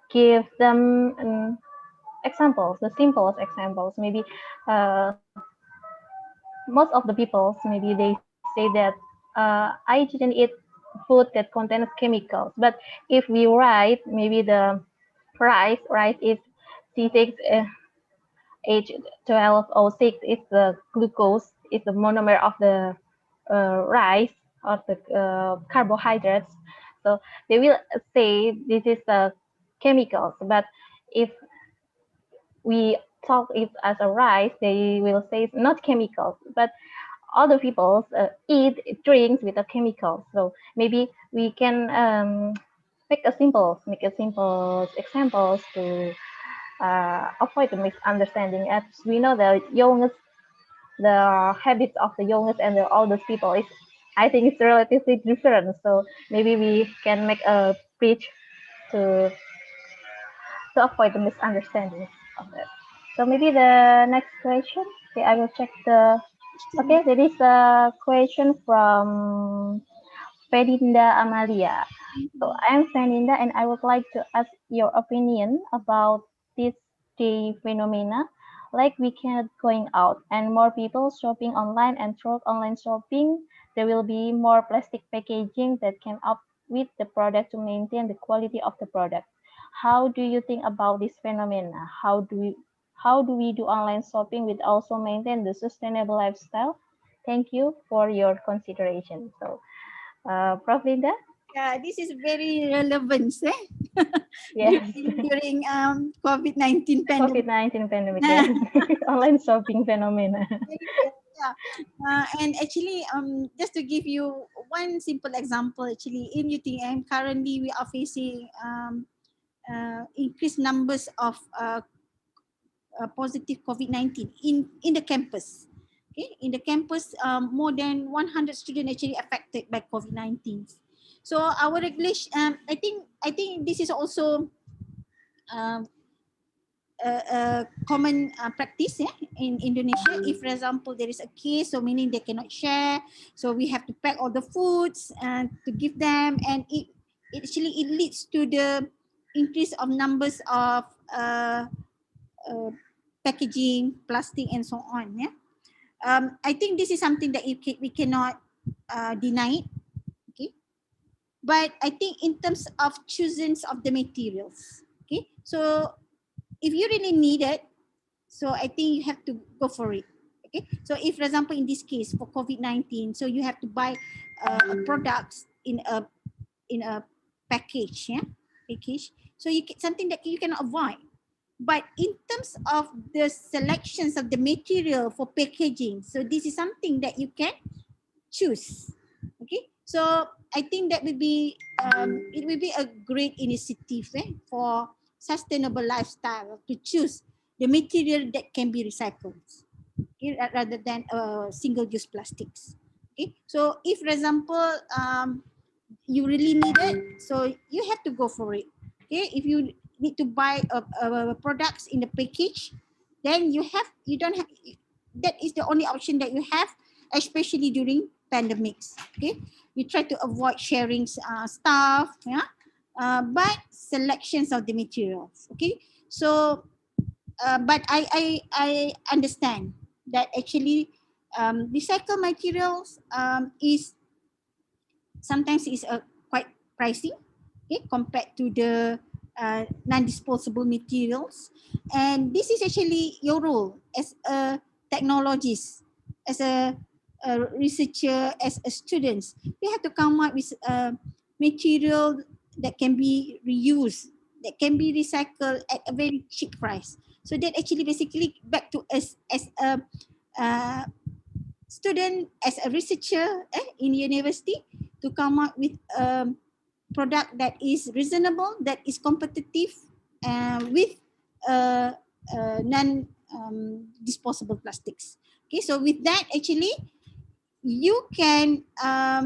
give them examples, the simplest examples. Maybe most of the people, maybe they say that I didn't eat food that contains chemicals. But if we write, maybe the rice is C6 H12O6 is the glucose, is the monomer of the rice or the carbohydrates. So they will say this is chemicals. But if we talk it as a rice, they will say it's not chemicals. But other people eat drinks with the chemicals. So maybe we can make a simple examples to avoid the misunderstanding. As we know, the habits of the youngest and the oldest people is, I think, it's relatively different. So maybe we can make a bridge to avoid the misunderstandings of that. So maybe the next question. Okay, I will check the. Okay, there is a question from Ferdinda Amalia. So I'm Ferdinda and I would like to ask your opinion about this day phenomena. Like we cannot going out and more people shopping online, and through online shopping, there will be more plastic packaging that came up with the product to maintain the quality of the product. How do you think about this phenomena? How do we do online shopping with also maintain the sustainable lifestyle? Thank you for your consideration. So, Prof. Linda? yeah, this is very relevant, Yes. during COVID-19 pandemic. COVID-19 pandemic, yes. Online shopping phenomena. Yeah. And actually, just to give you one simple example, actually, in UTM, currently we are facing increased numbers of positive COVID-19 in the campus. Okay, in the campus, more than 100 students actually affected by COVID-19. So our regulation, I think this is also um, a common practice in Indonesia. If, for example, there is a case, so meaning they cannot share, so we have to pack all the foods and to give them, and it leads to the increase of numbers of packaging, plastic, and so on. Yeah, I think this is something that we cannot deny it. Okay, but I think in terms of choosing of the materials. Okay, so if you really need it, so I think you have to go for it. Okay, so if, for example, in this case for COVID-19, so you have to buy products in a package, yeah, package. So you get something that you can avoid. But in terms of the selections of the material for packaging, so this is something that you can choose. Okay, so I think that will be it will be a great initiative for sustainable lifestyle to choose the material that can be recycled. okay, rather than single-use plastics. Okay, so if, for example, you really need it, so you have to go for it. Okay, if you need to buy products in the package, then you don't have, that is the only option that you have, especially during pandemics. Okay, you try to avoid sharing stuff, yeah, but selections of the materials. Okay, so but I understand that actually recycled materials is sometimes is quite pricey, okay, compared to the non-disposable materials. And this is actually your role as a technologist, as a researcher, as a student. You have to come up with a material that can be reused, that can be recycled at a very cheap price. So that actually basically back to us as a uh, student, as a researcher in university, to come up with a product that is reasonable, that is competitive, with non disposable plastics. Okay, so with that, actually, you can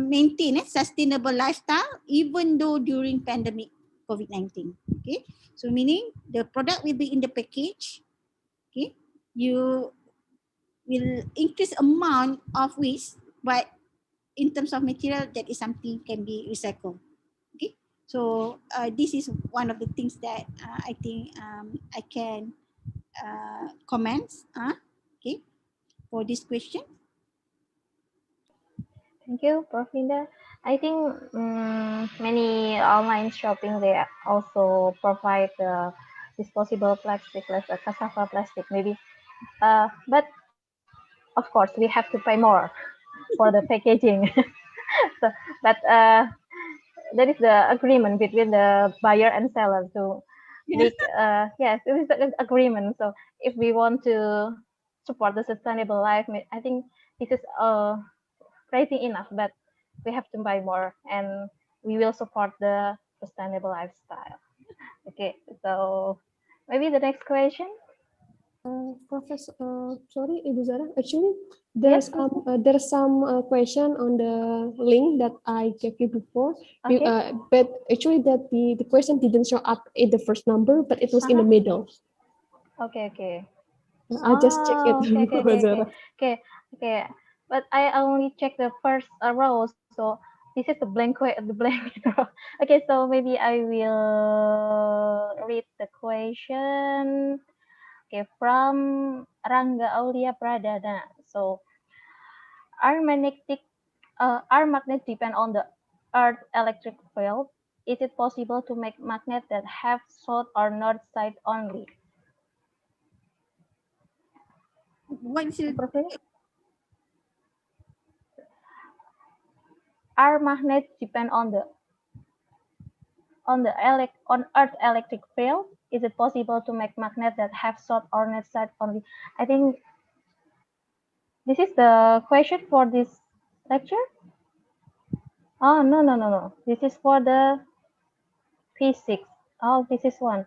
maintain a sustainable lifestyle even though during pandemic COVID-19. Okay, so meaning the product will be in the package. Okay, you will increase amount of waste, but in terms of material, that is something can be recycled. Okay, so this is one of the things that I think I can comment. Okay, for this question. Thank you, Prof. Linda. I think many online shopping they also provide disposable plastic, like a cassava plastic, maybe. But of course, we have to pay more for the packaging. So, but that is the agreement between the buyer and seller to Yeah. make. Yes, it is the agreement. So if we want to support the sustainable life, I think this is crazy enough, but we have to buy more and we will support the sustainable lifestyle. Okay, so maybe the next question. Professor, sorry, Ibu Zara. Actually, Yes, there's some question on the link that I gave you before. okay. But actually, that the question didn't show up in the first number, but it was in the middle. Okay, okay. I just checked it, Oh, okay, okay, Ibu okay, okay, Zara. okay, okay. But I only checked the first row, so this is the blank the blank row. Okay, so maybe I will read the question. Okay, from Rangga Aulia Pradana. So, are magnetic are magnets depend on the Earth electric field? Is it possible to make magnets that have south or north side only? What is it? Prof. Are magnets depend on Earth electric field? Is it possible to make magnets that have south or north side only? I think this is the question for this lecture. Oh, no, no, no, no. This is for the physics. Oh, this is one.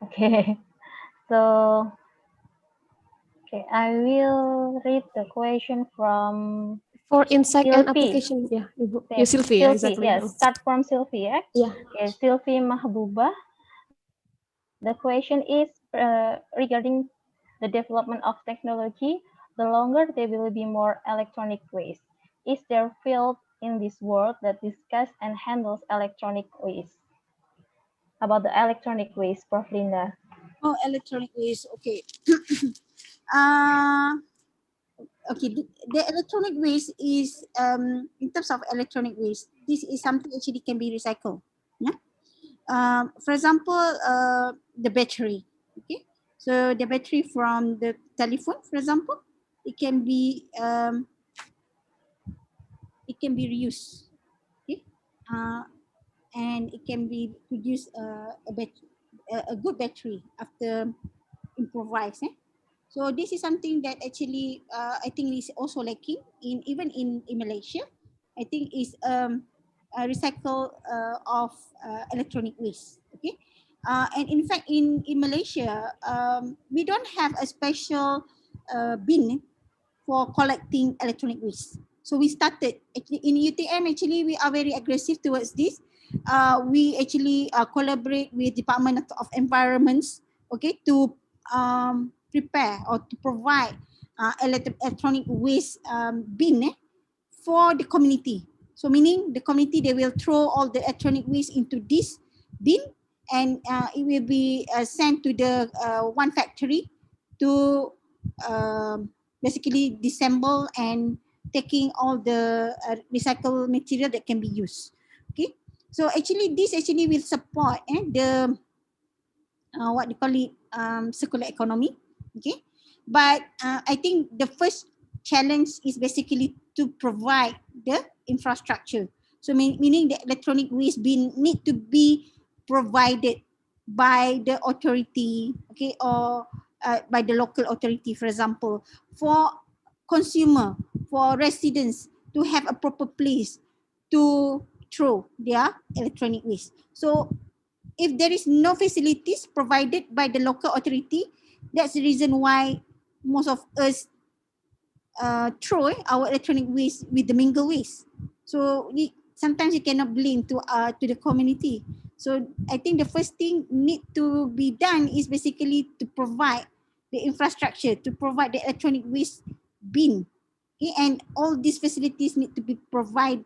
Okay. So, okay, I will read the question from For insight and Sylvie. application, yeah, Ibu. Okay, Yeah, Sylvie, yeah, Sylvie, exactly. yes, start from Sylvie, yeah? Yeah. Okay, Sylvie Mahbubah. The question is regarding the development of technology. The longer there will be more electronic waste. Is there field in this world that discuss and handles electronic waste? About the electronic waste, Prof. Linda. Oh, electronic waste. Okay. uh, okay. The electronic waste is in terms of electronic waste. This is something actually can be recycled. Yeah. For example, the battery. Okay. So the battery from the telephone, for example, it can be reused. Okay. And it can be produced a good battery after improvise. So this is something that actually I think is also lacking in even in Malaysia. I think is a recycle of electronic waste. Okay, and in fact in Malaysia we don't have a special bin for collecting electronic waste. So we started actually in UTM. Actually, we are very aggressive towards this. We actually collaborate with Department of Environments, okay, to prepare or to provide electronic waste bin for the community. So meaning the community, they will throw all the electronic waste into this bin, and it will be sent to the one factory to basically disassemble and taking all the recycled material that can be used. Okay, so actually this actually will support the what they call it, circular economy. Okay, but I think the first challenge is basically to provide the infrastructure. So meaning the electronic waste bin need to be provided by the authority, okay, or by the local authority, for example, for consumer, for residents to have a proper place to throw their electronic waste. So if there is no facilities provided by the local authority, that's the reason why most of us throw our electronic waste with the mingle waste. So sometimes you cannot blame to the community. So I think the first thing need to be done is basically to provide the infrastructure, to provide the electronic waste bin. Okay? And all these facilities need to be provided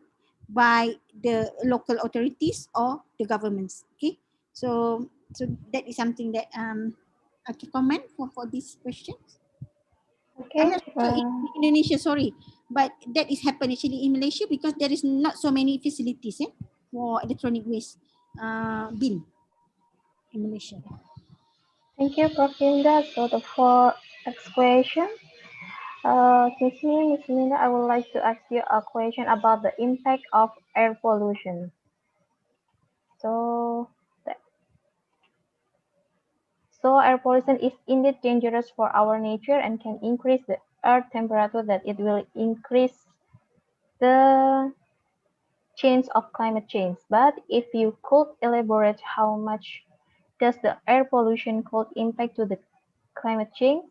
by the local authorities or the governments. Okay, so that is something that I can comment for this question. I'm Okay. not sure in Indonesia, sorry, but that is happened actually in Malaysia because there is not so many facilities for electronic waste bin in Malaysia. Thank you, Prof. Linda. So the next question. Excuse me, Ms. Linda, I would like to ask you a question about the impact of air pollution. So, air pollution is indeed dangerous for our nature and can increase the earth temperature, that it will increase the chance of climate change. But if you could elaborate how much does the air pollution could impact to the climate change?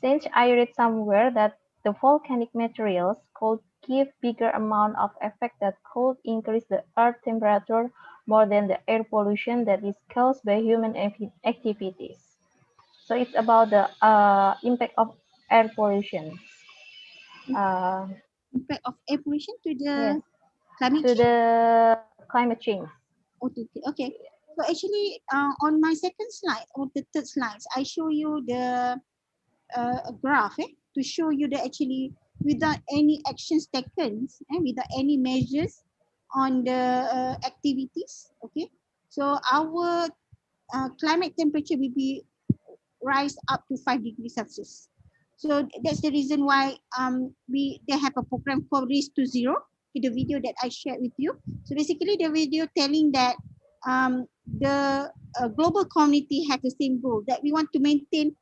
Since I read somewhere that the volcanic materials could give bigger amount of effect that could increase the earth temperature more than the air pollution that is caused by human activities. So it's about the impact of air pollution. Impact of air pollution to the Yes, climate to change. the climate change. Okay. So actually, on my second slide or the third slides, I show you the a graph to show you that actually without any actions taken and without any measures on the activities, okay, so our climate temperature will be rise up to 5 degrees Celsius. So that's the reason why they have a program called Race to Zero, the video that I shared with you. So basically the video telling that the global community has the same goal, that we want to maintain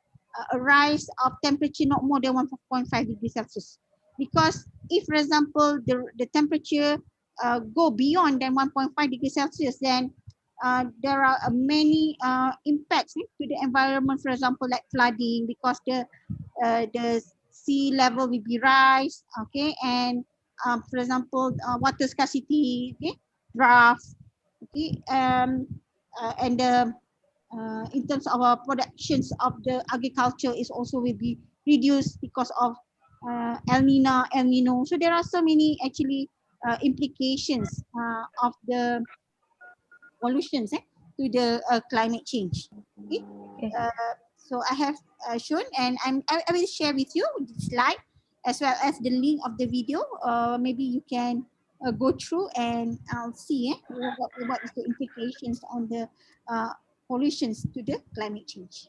a rise of temperature not more than 1.5 degrees Celsius. Because if, for example, the temperature go beyond than 1.5 degrees Celsius, then there are many impacts to the environment, for example, like flooding, because the sea level will be rise, okay, and for example, water scarcity, okay, drought, okay, and in terms of our productions of the agriculture is also will be reduced because of El Nino. So there are so many actually implications of the pollutions to the climate change. Okay. Okay. So I have shown, and I will share with you the slide as well as the link of the video. Maybe you can go through and I'll see what is the implications on the pollutions to the climate change.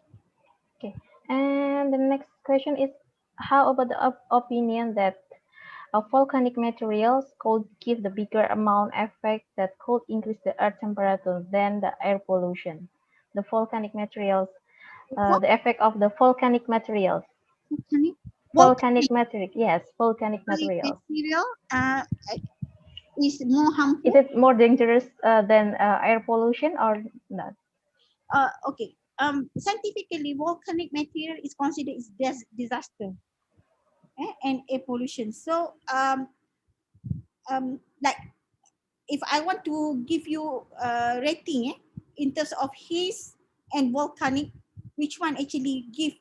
Okay. And the next question is, how about the opinion that volcanic materials could give the bigger amount effect that could increase the earth temperature than the air pollution? The volcanic materials, the effect of the volcanic materials. Volcanic material, yes, volcanic materials. Material is more harmful. Is it more dangerous than air pollution or not? Okay. Scientifically, volcanic material is considered as disaster. and air pollution. So like if I want to give you a rating in terms of haze and volcanic, which one actually give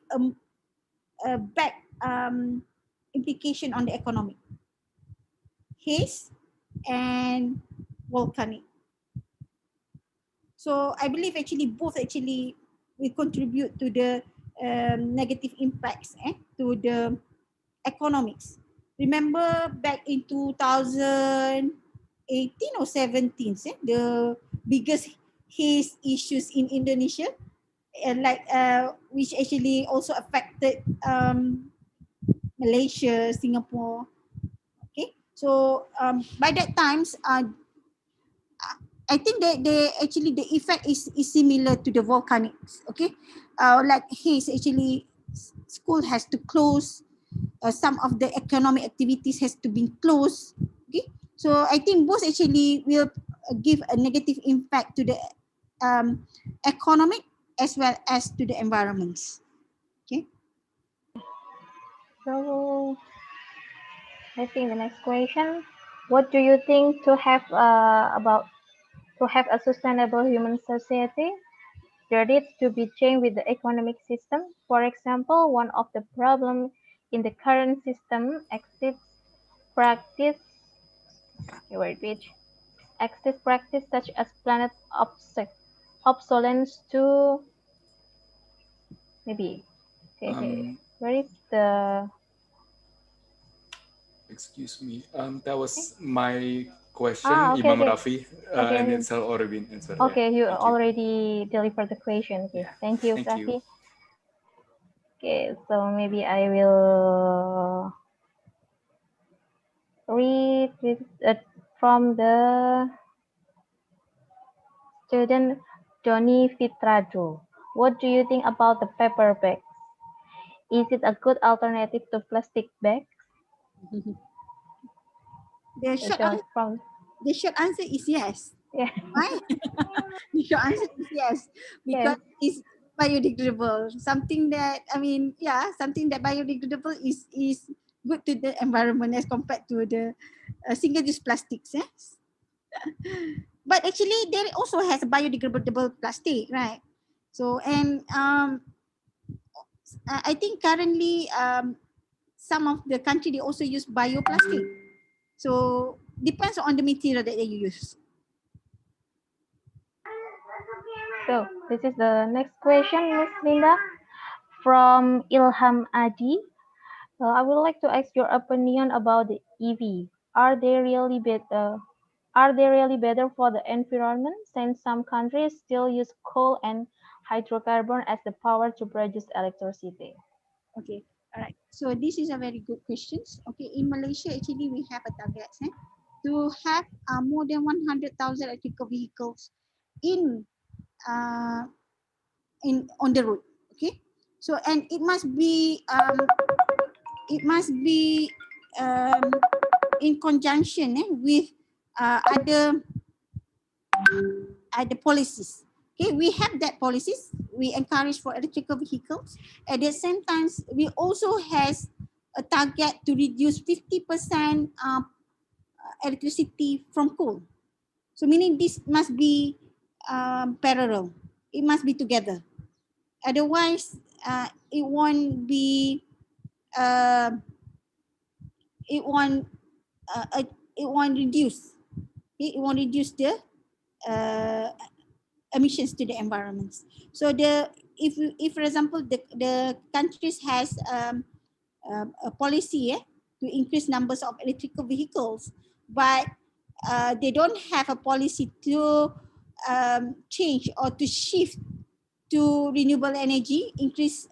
a bad implication on the economy? Haze and volcanic. So I believe actually both actually will contribute to the negative impacts to the economics. Remember back in 2018 or 17, the biggest haze issues in Indonesia, which actually also affected Malaysia, Singapore. Okay, so by that times, I think that the effect is similar to the volcanics. Okay, like haze actually, school has to close. Some of the economic activities has to be closed. Okay, so I think both actually will give a negative impact to the economic as well as to the environments. Okay. So I think the next question, what do you think to have a sustainable human society? There needs to be change with the economic system. For example, one of the problems in the current system exists practice such as planet obsolescence to maybe where is the Excuse me. That was my question, okay, Imam okay. Rafi, Okay, and it's already been answered. okay, you Thank you. already delivered the question. Okay, Yeah. thank you, Thank you. Rafi. Okay, so maybe I will read from the student Johnny Fitrado. What do you think about the paper bags? Is it a good alternative to plastic bags? The short answer is yes. Yeah. Why? The short answer is yes, because it's biodegradable. Something that something that biodegradable is good to the environment as compared to the single-use plastics. Yes. But actually, there also has a biodegradable plastic, right? So and I think currently some of the country they also use bioplastic. So depends on the material that they use. So this is the next question, Miss Linda, from Ilham Adi. I would like to ask your opinion about the EV. Are they really better? Are they really better for the environment since some countries still use coal and hydrocarbon as the power to produce electricity? Okay, all right. So this is a very good question. Okay, in Malaysia, actually, we have a target to have more than 100,000 electrical vehicles in on the road. Okay, so and it must be in conjunction with other policies. Okay, we have that policies. We encourage for electrical vehicles. At the same time, we also has a target to reduce 50% electricity from coal. So meaning this must be parallel. It must be together. Otherwise, it won't be. It won't. It won't reduce. It won't reduce the emissions to the environment. So if for example the countries has a policy to increase numbers of electrical vehicles, but they don't have a policy to change or to shift to renewable energy, increase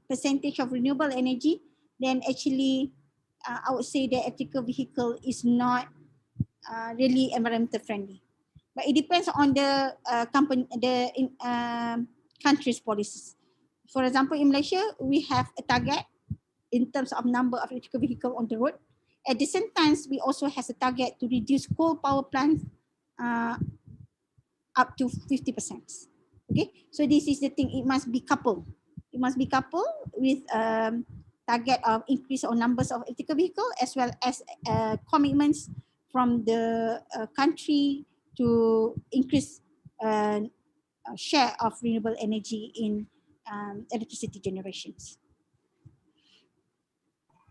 percentage of renewable energy, then actually I would say the electrical vehicle is not really environmental friendly. But it depends on the country's policies. For example, in Malaysia, we have a target in terms of number of electrical vehicles on the road. At the same time, we also have a target to reduce coal power plants up to 50%. Okay, so this is the thing. It must be coupled. It must be coupled with target of increase or numbers of electrical vehicle, as well as commitments from the country to increase share of renewable energy in electricity generations.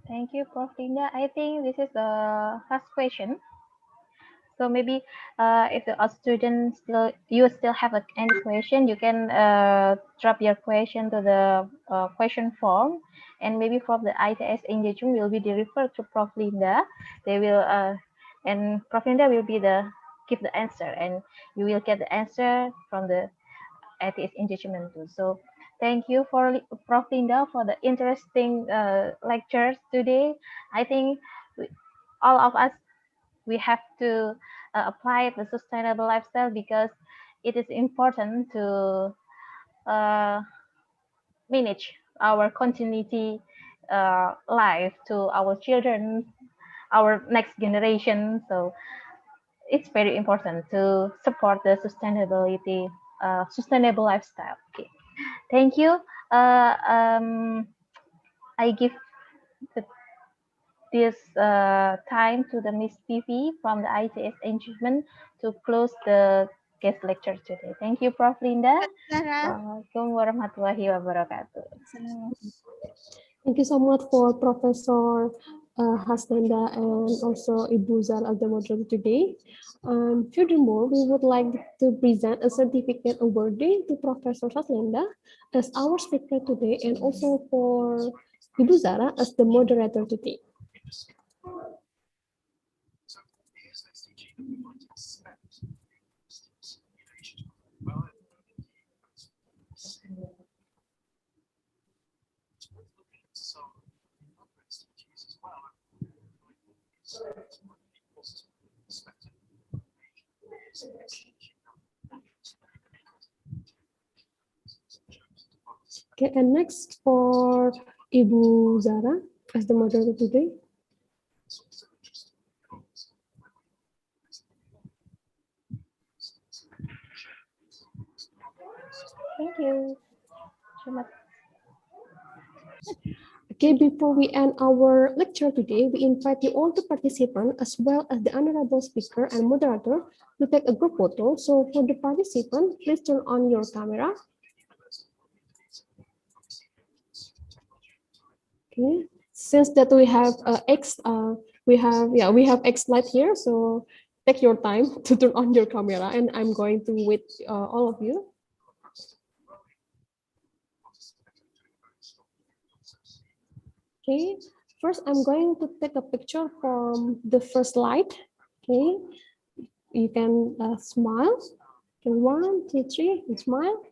Thank you, Prof. Linda. I think this is the last question. So maybe if a student you still have any question, you can drop your question to the question form, and maybe from the ITS engagement will be referred to Prof. Linda. They will and Prof. Linda will be give the answer, and you will get the answer from the ITS engagement too. So thank you for Prof. Linda for the interesting lectures today. I think all of us, we have to apply the sustainable lifestyle because it is important to manage our continuity life to our children, our next generation. So it's very important to support the sustainable lifestyle. Okay, thank you. I give this time to the Miss PV from the ITS engagement to close the guest lecture today. Thank you, Prof. Linda. Assalamualaikum warahmatullahi wabarakatuh. Thank you so much for Professor Haslenda and also Ibu Zara as the moderator today. Furthermore, we would like to present a certificate awarding to Professor Haslenda as our speaker today, and also for Ibu Zara as the moderator today. Okay, and next for Ibu Zara as the moderator today. Thank you. Okay, before we end our lecture today, we invite you all to participant as well as the honorable speaker and moderator to take a group photo. So for the participant, please turn on your camera. Okay, since that we have we have X slide here, so take your time to turn on your camera, and I'm going to wait all of you. Okay, first I'm going to take a picture from the first slide. Okay, you can smile. Okay, 1, 2, 3, and smile.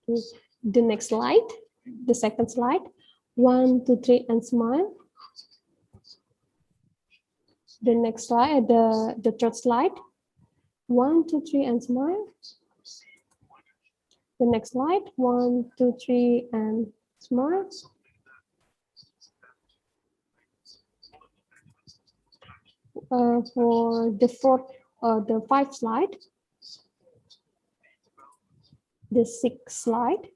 Okay. The next slide, the second slide. 1, 2, 3, and smile. The next slide, the third slide. 1, 2, 3, and smile. The next slide. 1, 2, 3, and smile. For the the 5th slide, the 6th slide,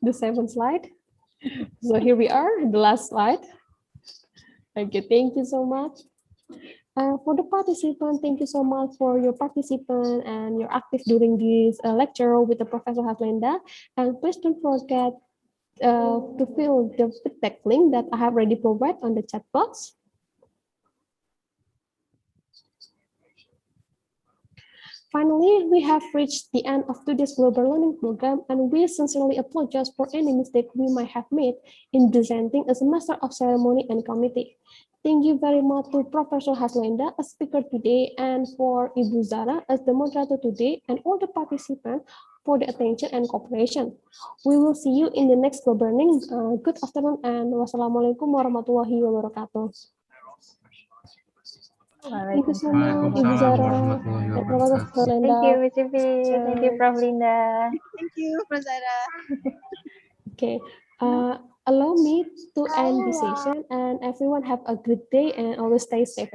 the 7th slide. So here we are, the last slide. Okay, thank you so much. For the participant, thank you so much for your participation and your active during this lecture with the Professor Haslenda. And please don't forget to fill the feedback link that I have already provided on the chat box. Finally, we have reached the end of today's global learning program, and we sincerely apologize for any mistake we might have made in presenting a semester of ceremony and committee. Thank you very much to Professor Haslenda as speaker today, and for Ibu Zara as the moderator today, and all the participants for the attention and cooperation. We will see you in the next global learning. Good afternoon, and wassalamualaikum warahmatullahi wabarakatuh. Thank you so much, Ibu Zara. Thank you, Miss Ivi. Thank you, Prof. Linda. Thank you, Prof. Zara. Okay, allow me to end the session, and everyone have a good day and always stay safe.